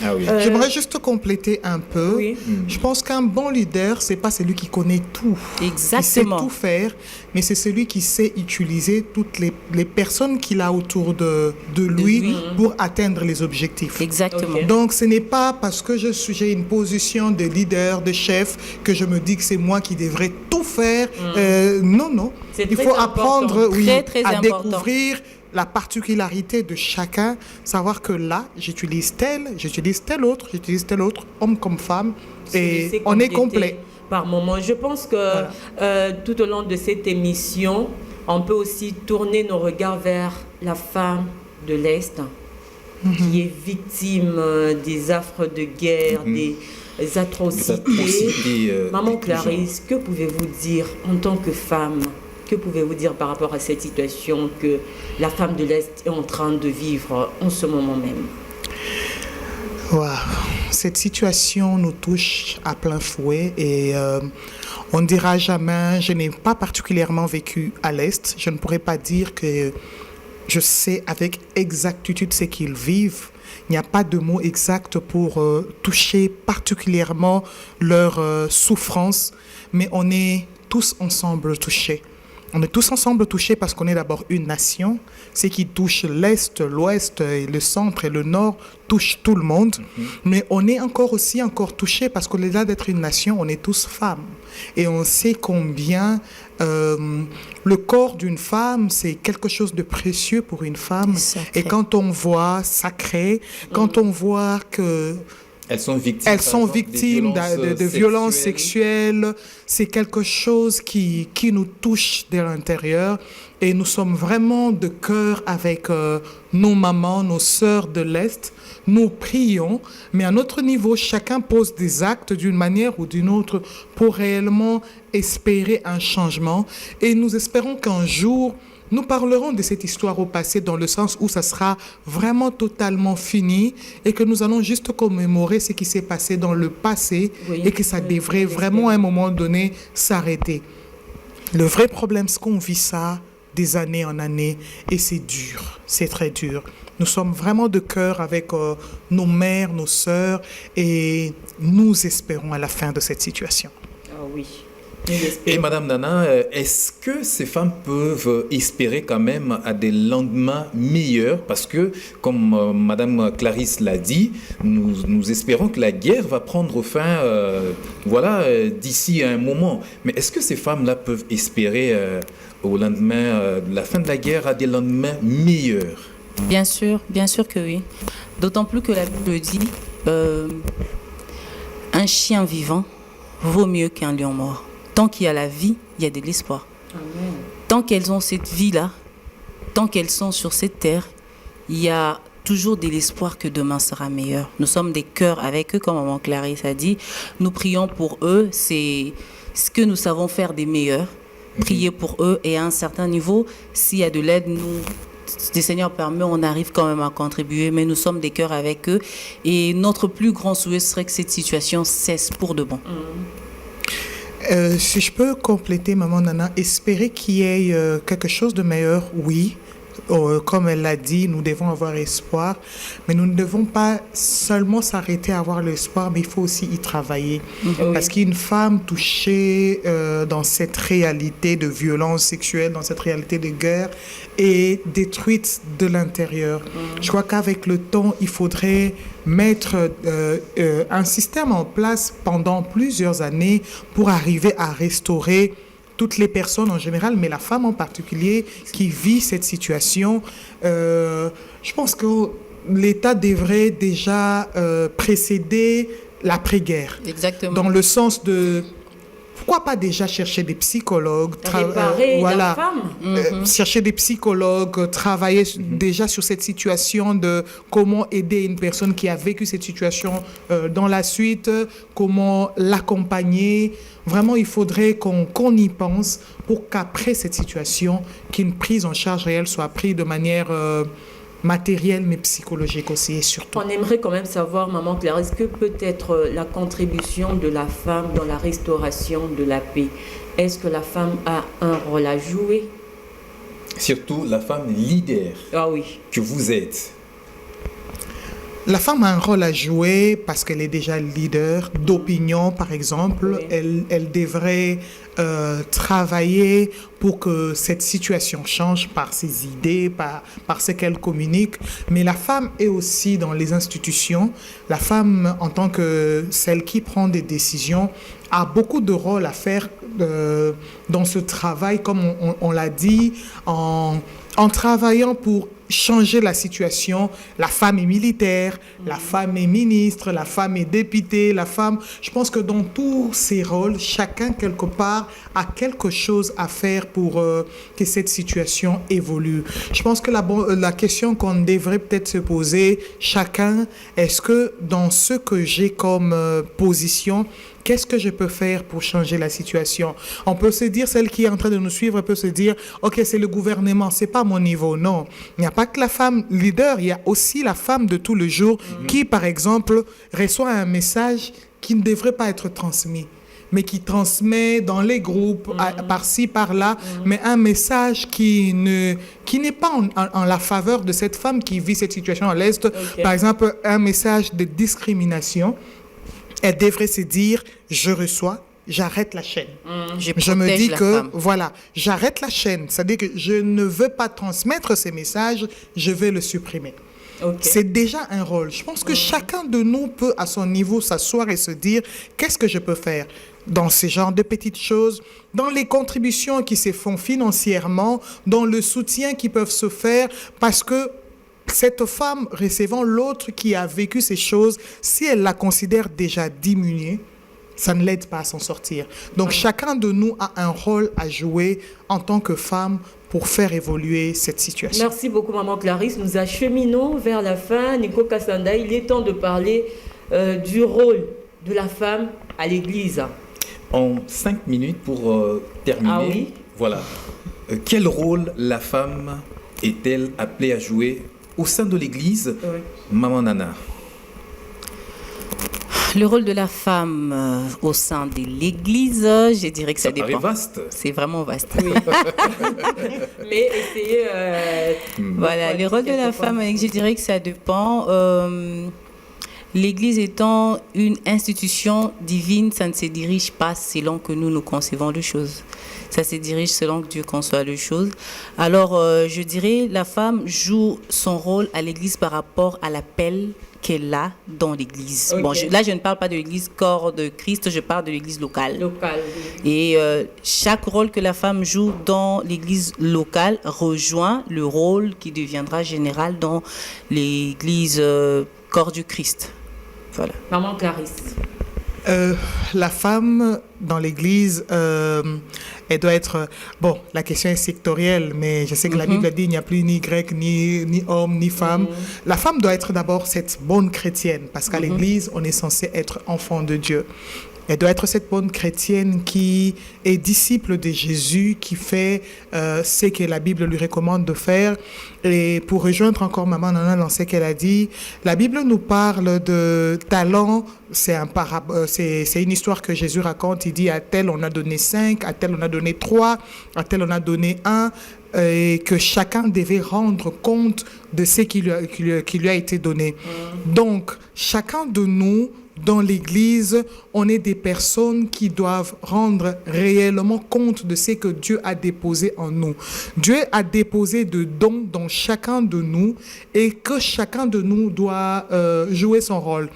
Ah oui. J'aimerais juste compléter un peu. Oui. Je pense qu'un bon leader, c'est pas celui qui connaît tout. Exactement. Il sait tout faire, mais c'est celui qui sait utiliser toutes les personnes qu'il a autour de lui pour atteindre les objectifs. Exactement. Ok. Donc, ce n'est pas parce que j'ai une position de leader, de chef, que je me dis que c'est moi qui devrais tout faire. Non. C'est Il très faut important. apprendre Très à important. découvrir la particularité de chacun, savoir que là, j'utilise tel autre, homme comme femme, et on est complet. Par moment. Je pense que tout au long de cette émission, on peut aussi tourner nos regards vers la femme de l'Est qui est victime des affres de guerre, des atrocités. Maman Clarisse, que pouvez-vous dire en tant que femme? Que pouvez-vous dire par rapport à cette situation que la femme de l'Est est en train de vivre en ce moment même? Wow. Cette situation nous touche à plein fouet et on ne dira jamais, je n'ai pas particulièrement vécu à l'Est. Je ne pourrais pas dire que je sais avec exactitude ce qu'ils vivent. Il n'y a pas de mot exact pour toucher particulièrement leur souffrance, mais on est tous ensemble touchés. On est tous ensemble touchés parce qu'on est d'abord une nation. Ce qui touche l'Est, l'Ouest, et le Centre et le Nord touche tout le monde. Mais on est encore touchés parce qu'au-delà d'être une nation, on est tous femmes. Et on sait combien le corps d'une femme, c'est quelque chose de précieux pour une femme. Sacré. Et quand on voit sacré, quand on voit que Elles sont victimes, Elles par sont exemple, des victimes de violences sexuelles. C'est quelque chose qui nous touche de l'intérieur. Et nous sommes vraiment de cœur avec nos mamans, nos sœurs de l'Est. Nous prions, mais à notre niveau, chacun pose des actes d'une manière ou d'une autre pour réellement espérer un changement. Et nous espérons qu'un jour, nous parlerons de cette histoire au passé dans le sens où ça sera vraiment totalement fini et que nous allons juste commémorer ce qui s'est passé dans le passé et que ça devrait vraiment à un moment donné s'arrêter. Le vrai problème, c'est qu'on vit ça des années en années et c'est dur, c'est très dur. Nous sommes vraiment de cœur avec nos mères, nos sœurs et nous espérons à la fin de cette situation. Ah oui. Et Madame Nana, est-ce que ces femmes peuvent espérer quand même à des lendemains meilleurs? Parce que, comme Madame Clarisse l'a dit, nous espérons que la guerre va prendre fin d'ici à un moment. Mais est-ce que ces femmes-là peuvent espérer au lendemain de la fin de la guerre à des lendemains meilleurs? Bien sûr que oui. D'autant plus que la Bible dit un chien vivant vaut mieux qu'un lion mort. Tant qu'il y a la vie, il y a de l'espoir. Amen. Tant qu'elles ont cette vie-là, tant qu'elles sont sur cette terre, il y a toujours de l'espoir que demain sera meilleur. Nous sommes des cœurs avec eux, comme maman Clarisse a dit. Nous prions pour eux, c'est ce que nous savons faire des meilleurs. Prier pour eux et à un certain niveau, s'il y a de l'aide, nous, le Seigneur permet, on arrive quand même à contribuer, mais nous sommes des cœurs avec eux. Et notre plus grand souhait serait que cette situation cesse pour de bon. Si je peux compléter, Maman Nana, espérer qu'il y ait quelque chose de meilleur, oui. Comme elle l'a dit, nous devons avoir espoir, mais nous ne devons pas seulement s'arrêter à avoir l'espoir, mais il faut aussi y travailler. Parce qu'une femme touchée dans cette réalité de violence sexuelle, dans cette réalité de guerre, est détruite de l'intérieur. Je crois qu'avec le temps, il faudrait mettre un système en place pendant plusieurs années pour arriver à restaurer toutes les personnes en général, mais la femme en particulier qui vit cette situation. Je pense que l'État devrait déjà précéder l'après-guerre. Exactement. Dans le sens de... Pourquoi pas déjà chercher des psychologues, réparer la femme. Chercher des psychologues, travailler déjà sur cette situation de comment aider une personne qui a vécu cette situation dans la suite, comment l'accompagner. Vraiment, il faudrait qu'on y pense pour qu'après cette situation, qu'une prise en charge réelle soit prise de manière matérielle, mais psychologique aussi et surtout. On aimerait quand même savoir, Maman Claire, est-ce que peut-être la contribution de la femme dans la restauration de la paix, est-ce que la femme a un rôle à jouer? Surtout la femme leader que vous êtes. La femme a un rôle à jouer parce qu'elle est déjà leader d'opinion, par exemple. Elle devrait travailler pour que cette situation change par ses idées, par ce qu'elle communique. Mais la femme est aussi dans les institutions. La femme, en tant que celle qui prend des décisions, a beaucoup de rôle à faire dans ce travail, comme on l'a dit, en travaillant pour changer la situation. La femme est militaire, la femme est ministre, la femme est députée, la femme... Je pense que dans tous ces rôles, chacun, quelque part, a quelque chose à faire pour que cette situation évolue. Je pense que la question qu'on devrait peut-être se poser, chacun, est-ce que dans ce que j'ai comme position, qu'est-ce que je peux faire pour changer la situation? On peut se dire, celle qui est en train de nous suivre peut se dire, ok, c'est le gouvernement, c'est pas mon niveau. Non, il n'y a pas que la femme leader, il y a aussi la femme de tout le jour qui, par exemple, reçoit un message qui ne devrait pas être transmis, mais qui transmet dans les groupes, par-ci, par-là, mais un message qui n'est pas en la faveur de cette femme qui vit cette situation à l'Est. Par exemple, un message de discrimination. Elle devrait se dire, je reçois, j'arrête la chaîne. Je me dis que, voilà, j'arrête la chaîne. C'est-à-dire que je ne veux pas transmettre ces messages, je vais le supprimer. C'est déjà un rôle. Je pense que chacun de nous peut, à son niveau, s'asseoir et se dire, qu'est-ce que je peux faire dans ce genre de petites choses, dans les contributions qui se font financièrement, dans le soutien qui peuvent se faire, parce que cette femme recevant l'autre qui a vécu ces choses, si elle la considère déjà diminuée, ça ne l'aide pas à s'en sortir. Donc chacun de nous a un rôle à jouer en tant que femme pour faire évoluer cette situation. Merci beaucoup, Maman Clarisse. Nous acheminons vers la fin. Nico Kassanda, il est temps de parler du rôle de la femme à l'Église. En 5 minutes pour terminer. Ah oui. Voilà. Quel rôle la femme est-elle appelée à jouer au sein de l'Église, Oui. Maman Nana? Le rôle de la femme au sein de l'Église, je dirais que ça dépend. paraît vaste. C'est vraiment vaste. Oui. Mais essayez... Voilà, le rôle de la femme, je dirais que ça dépend. L'Église étant une institution divine, ça ne se dirige pas selon que nous concevons les choses. Ça se dirige selon que Dieu conçoit les choses. Alors, je dirais, la femme joue son rôle à l'Église par rapport à l'appel qu'elle a dans l'Église. Okay. Bon, là, je ne parle pas de l'Église corps de Christ, je parle de l'Église locale. Et chaque rôle que la femme joue dans l'Église locale rejoint le rôle qui deviendra général dans l'Église corps du Christ. Voilà. Maman Clarisse. La femme dans l'Église, elle doit être... Bon, la question est sectorielle, mais je sais que la Bible dit qu'il n'y a plus ni grec, ni homme, ni femme. La femme doit être d'abord cette bonne chrétienne, parce qu'à l'Église, on est censé être enfant de Dieu. Elle doit être cette bonne chrétienne qui est disciple de Jésus, qui fait ce que la Bible lui recommande de faire. Et pour rejoindre encore Maman Nana dans ce qu'elle a dit, la Bible nous parle de talent. C'est une histoire que Jésus raconte. Il dit à tel on a donné 5, à tel on a donné 3, à tel on a donné 1. Et que chacun devait rendre compte de ce qui lui a été donné. Donc, chacun de nous, dans l'Église, on est des personnes qui doivent rendre réellement compte de ce que Dieu a déposé en nous. Dieu a déposé de dons dans chacun de nous et que chacun de nous doit jouer son rôle.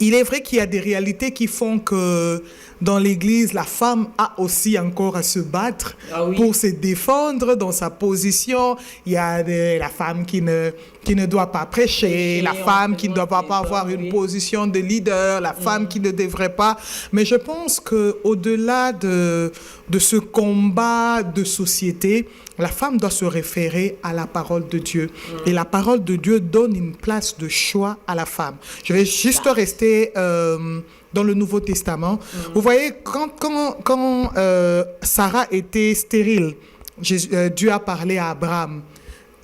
Il est vrai qu'il y a des réalités qui font que dans l'Église, la femme a aussi encore à se battre pour se défendre dans sa position. Il y a la femme qui ne doit pas prêcher, la femme qui ne doit pas avoir une position de leader, la femme qui ne devrait pas. Mais je pense qu'au-delà de ce combat de société, la femme doit se référer à la parole de Dieu. Et la parole de Dieu donne une place de choix à la femme. Je vais juste rester dans le Nouveau Testament. Vous voyez, quand Sarah était stérile, Dieu a parlé à Abraham.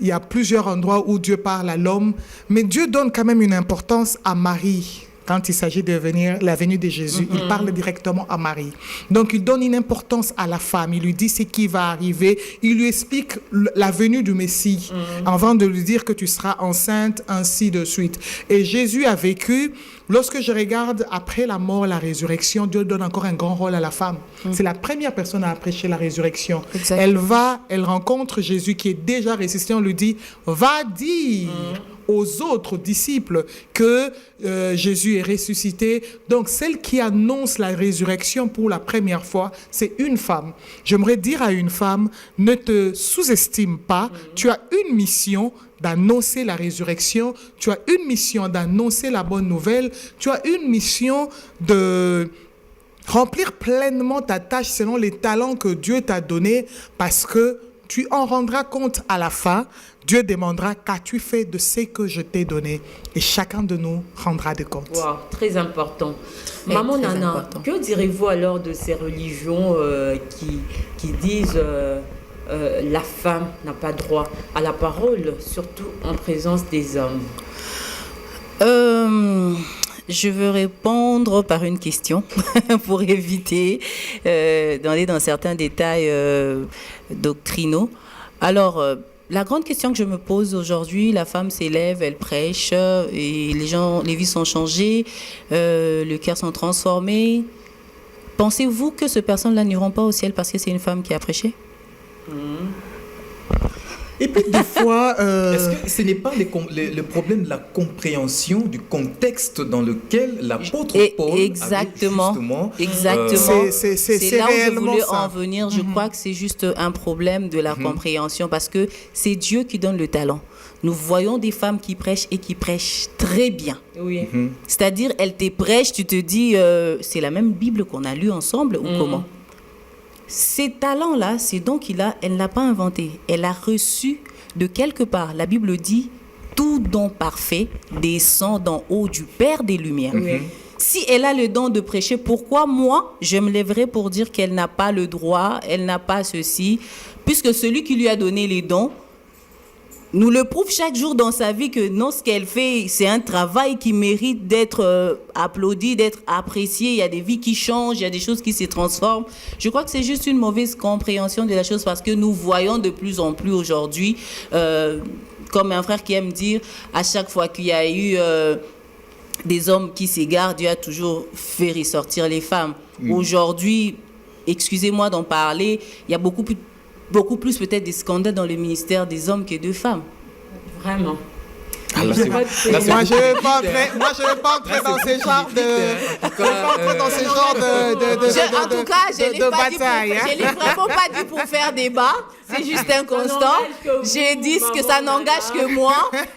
Il y a plusieurs endroits où Dieu parle à l'homme, mais Dieu donne quand même une importance à Marie. Quand il s'agit de la venue de Jésus, il parle directement à Marie. Donc, il donne une importance à la femme. Il lui dit ce qui va arriver. Il lui explique la venue du Messie avant de lui dire que tu seras enceinte, ainsi de suite. Et Jésus a vécu. Lorsque je regarde après la mort, la résurrection, Dieu donne encore un grand rôle à la femme. C'est la première personne à prêcher la résurrection. Exactement. Elle rencontre Jésus qui est déjà ressuscité. On lui dit, va dire aux autres disciples que Jésus est ressuscité. Donc, celle qui annonce la résurrection pour la première fois, c'est une femme. J'aimerais dire à une femme, ne te sous-estime pas. Tu as une mission d'annoncer la résurrection. Tu as une mission d'annoncer la bonne nouvelle. Tu as une mission de remplir pleinement ta tâche selon les talents que Dieu t'a donnés, parce que tu en rendras compte à la fin. Dieu demandera, qu'as-tu fait de ce que je t'ai donné? Et chacun de nous rendra de compte. Wow, très important. Maman Nana, que direz-vous alors de ces religions qui disent la femme n'a pas droit à la parole, surtout en présence des hommes? Je veux répondre par une question pour éviter d'aller dans certains détails doctrinaux. Alors, la grande question que je me pose aujourd'hui, la femme s'élève, elle prêche, et les vies sont changées, les cœurs sont transformés. Pensez-vous que ces personnes-là n'iront pas au ciel parce que c'est une femme qui a prêché? Et puis des fois... Est-ce que ce n'est pas le problème de la compréhension du contexte dans lequel l'apôtre Paul exactement, avait justement... C'est là où je voulais ça. en venir. Je crois que c'est juste un problème de la compréhension parce que c'est Dieu qui donne le talent. Nous voyons des femmes qui prêchent et qui prêchent très bien. Oui. C'est-à-dire, elles te prêchent, tu te dis, c'est la même Bible qu'on a lue ensemble ou comment? Ces talents-là, ces dons qu'il a, elle ne l'a pas inventé. Elle a reçu de quelque part. La Bible dit, tout don parfait descend d'en haut du Père des Lumières. Si elle a le don de prêcher, pourquoi moi, je me lèverais pour dire qu'elle n'a pas le droit, elle n'a pas ceci, puisque celui qui lui a donné les dons nous le prouve chaque jour dans sa vie que non, ce qu'elle fait, c'est un travail qui mérite d'être applaudi, d'être apprécié. Il y a des vies qui changent, il y a des choses qui se transforment. Je crois que c'est juste une mauvaise compréhension de la chose parce que nous voyons de plus en plus aujourd'hui, comme un frère qui aime dire, à chaque fois qu'il y a eu des hommes qui s'égarent, Dieu a toujours fait ressortir les femmes. Aujourd'hui, excusez-moi d'en parler, il y a beaucoup plus peut-être des scandales dans le ministère des hommes que de femmes. Vraiment. Moi, je ne vais pas entrer dans ce genre En tout cas, je de bataille. ne l'ai vraiment pas dit pour faire débat. C'est juste un constant. J'ai dit que ça n'engage que moi.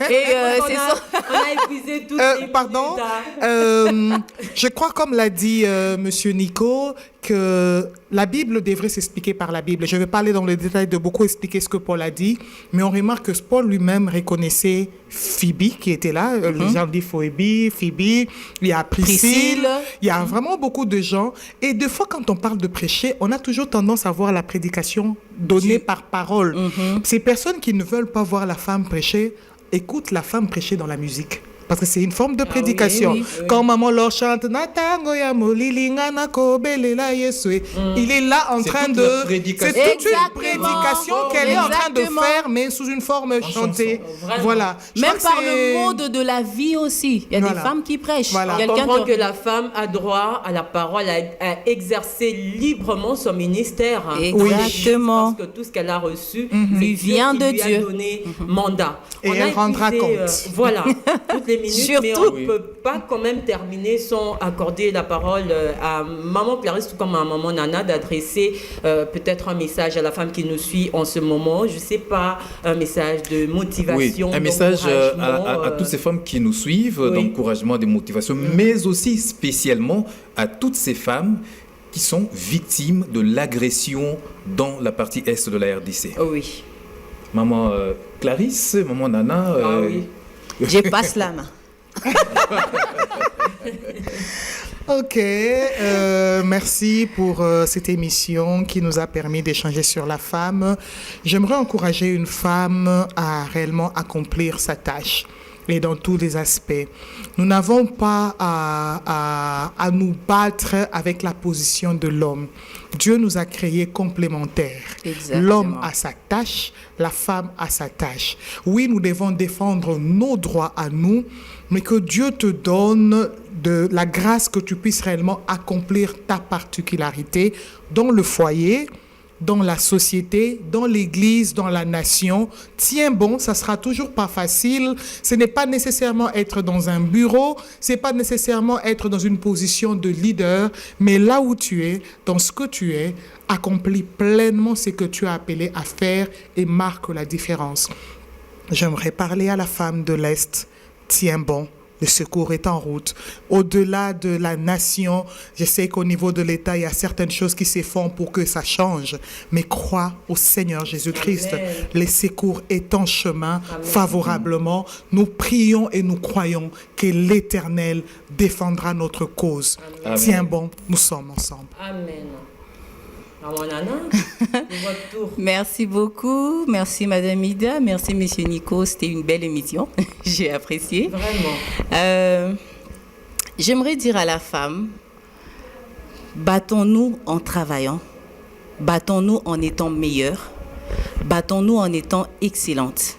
Et c'est ça. On a épuisé toutes les pardon. Je crois, comme l'a dit Monsieur Nico, que la Bible devrait s'expliquer par la Bible. Je ne vais pas aller dans le détail de beaucoup expliquer ce que Paul a dit, mais on remarque que Paul lui-même reconnaissait Phoebe qui était là. Les gens disent Phoebe, il y a Priscille, il y a vraiment beaucoup de gens. Et des fois, quand on parle de prêcher, on a toujours tendance à voir la prédication donnée par parole. Ces personnes qui ne veulent pas voir la femme prêcher, écoutent la femme prêcher dans la musique. Parce que c'est une forme de prédication. Oui. Quand maman leur chante, Natango ya molilinga na kobelela Yesue, il est là en train de... C'est toute une prédication qu'elle est en train de faire, mais sous une forme chantée. Voilà. Même par le mode de la vie aussi. Il y a des femmes qui prêchent. On comprend que la femme a droit à la parole, à exercer librement son ministère. Exactement. Parce que tout ce qu'elle a reçu lui vient de Dieu. A donné mandat. Et elle rendra compte. Voilà, toutes les minutes, surtout, mais on ne peut pas quand même terminer sans accorder la parole à Maman Clarisse, tout comme à Maman Nana, d'adresser peut-être un message à la femme qui nous suit en ce moment. Je ne sais pas, un message de motivation, un message à toutes ces femmes qui nous suivent, d'encouragement, de motivation, mais aussi spécialement à toutes ces femmes qui sont victimes de l'agression dans la partie est de la RDC. Oui. Maman Clarisse, Maman Nana... Je passe la main. Ok, merci pour cette émission qui nous a permis d'échanger sur la femme. J'aimerais encourager une femme à réellement accomplir sa tâche et dans tous les aspects. Nous n'avons pas à nous battre avec la position de l'homme. Dieu nous a créés complémentaires. Exactement. L'homme a sa tâche, la femme a sa tâche. Oui, nous devons défendre nos droits à nous, mais que Dieu te donne de la grâce que tu puisses réellement accomplir ta particularité dans le foyer, dans la société, dans l'église, dans la nation. Tiens bon, ça sera toujours pas facile. Ce n'est pas nécessairement être dans un bureau, c'est pas nécessairement être dans une position de leader, mais là où tu es, dans ce que tu es, accomplis pleinement ce que tu as appelé à faire et marque la différence. J'aimerais parler à la femme de l'Est. Tiens bon. Le secours est en route. Au-delà de la nation, je sais qu'au niveau de l'État, il y a certaines choses qui se font pour que ça change. Mais crois au Seigneur Jésus-Christ. Amen. Les secours est en chemin favorablement. Nous prions et nous croyons que l'Éternel défendra notre cause. Amen. Tiens bon, nous sommes ensemble. Amen. Maman Nana, votre tour. Merci beaucoup. Merci Madame Ida. Merci Monsieur Nico. C'était une belle émission. J'ai apprécié. Vraiment. J'aimerais dire à la femme, battons-nous en travaillant, battons-nous en étant meilleures, battons-nous en étant excellentes.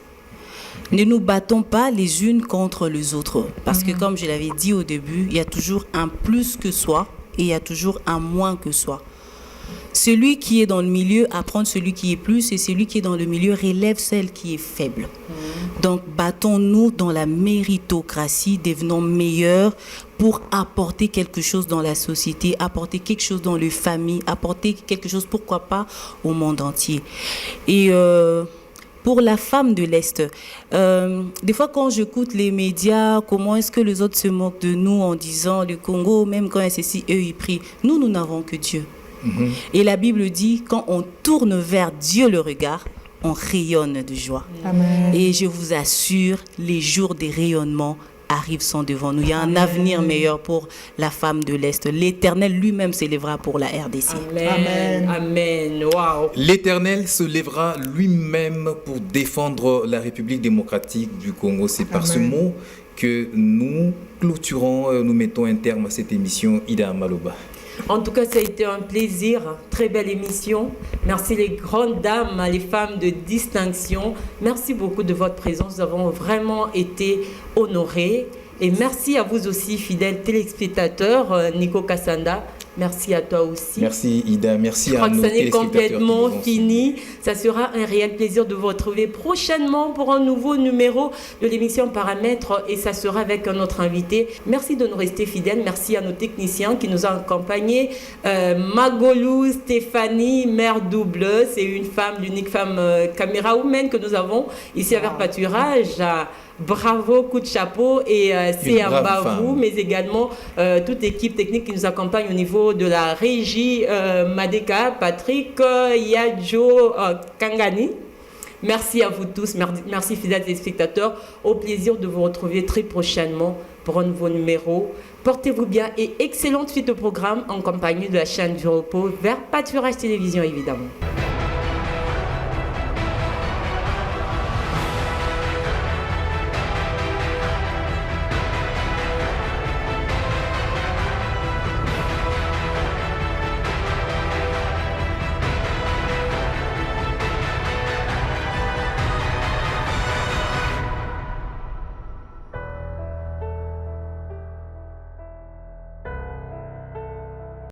Ne nous battons pas les unes contre les autres. Parce que comme je l'avais dit au début, il y a toujours un plus que soi et il y a toujours un moins que soi. Celui qui est dans le milieu apprend de celui qui est plus, et celui qui est dans le milieu relève celle qui est faible. Donc, battons-nous dans la méritocratie, devenons meilleurs pour apporter quelque chose dans la société, apporter quelque chose dans les familles, apporter quelque chose, pourquoi pas, au monde entier. Et pour la femme de l'Est, des fois quand j'écoute les médias, comment est-ce que les autres se moquent de nous en disant le Congo, même quand SSI, eux, ils prient. Nous n'avons que Dieu. Et la Bible dit, quand on tourne vers Dieu le regard, on rayonne de joie. Amen. Et je vous assure, les jours des rayonnements arrivent, sont devant nous. Il y a un avenir meilleur pour la femme de l'Est. L'Éternel lui-même s'élèvera pour la RDC. Amen. Amen. Wow. L'Éternel se lèvera lui-même pour défendre la République démocratique du Congo. C'est par ce mot que nous clôturons, nous mettons un terme à cette émission. Ida Maloba. En tout cas, ça a été un plaisir. Très belle émission. Merci les grandes dames, les femmes de distinction. Merci beaucoup de votre présence. Nous avons vraiment été honorés. Et merci à vous aussi, fidèles téléspectateurs. Nico Kassanda, merci à toi aussi. Merci Ida, merci à nos Je crois que ça n'est téléspectateurs complètement qui nous ont fini. Ça sera un réel plaisir de vous retrouver prochainement pour un nouveau numéro de l'émission Paramètres, et ça sera avec un autre invité. Merci de nous rester fidèles. Merci à nos techniciens qui nous ont accompagnés. Magolou Stéphanie, mère double, c'est une femme, l'unique femme caméra woman que nous avons ici à Verpâturage. Bravo, coup de chapeau, et c'est un bavou, mais également toute l'équipe technique qui nous accompagne au niveau de la régie, Madeka, Patrick, Yadjo, Kangani. Merci à vous tous, merci fidèles téléspectateurs. Au plaisir de vous retrouver très prochainement pour un nouveau numéro. Portez-vous bien et excellente suite au programme en compagnie de la chaîne du repos Verpâturage Télévision évidemment.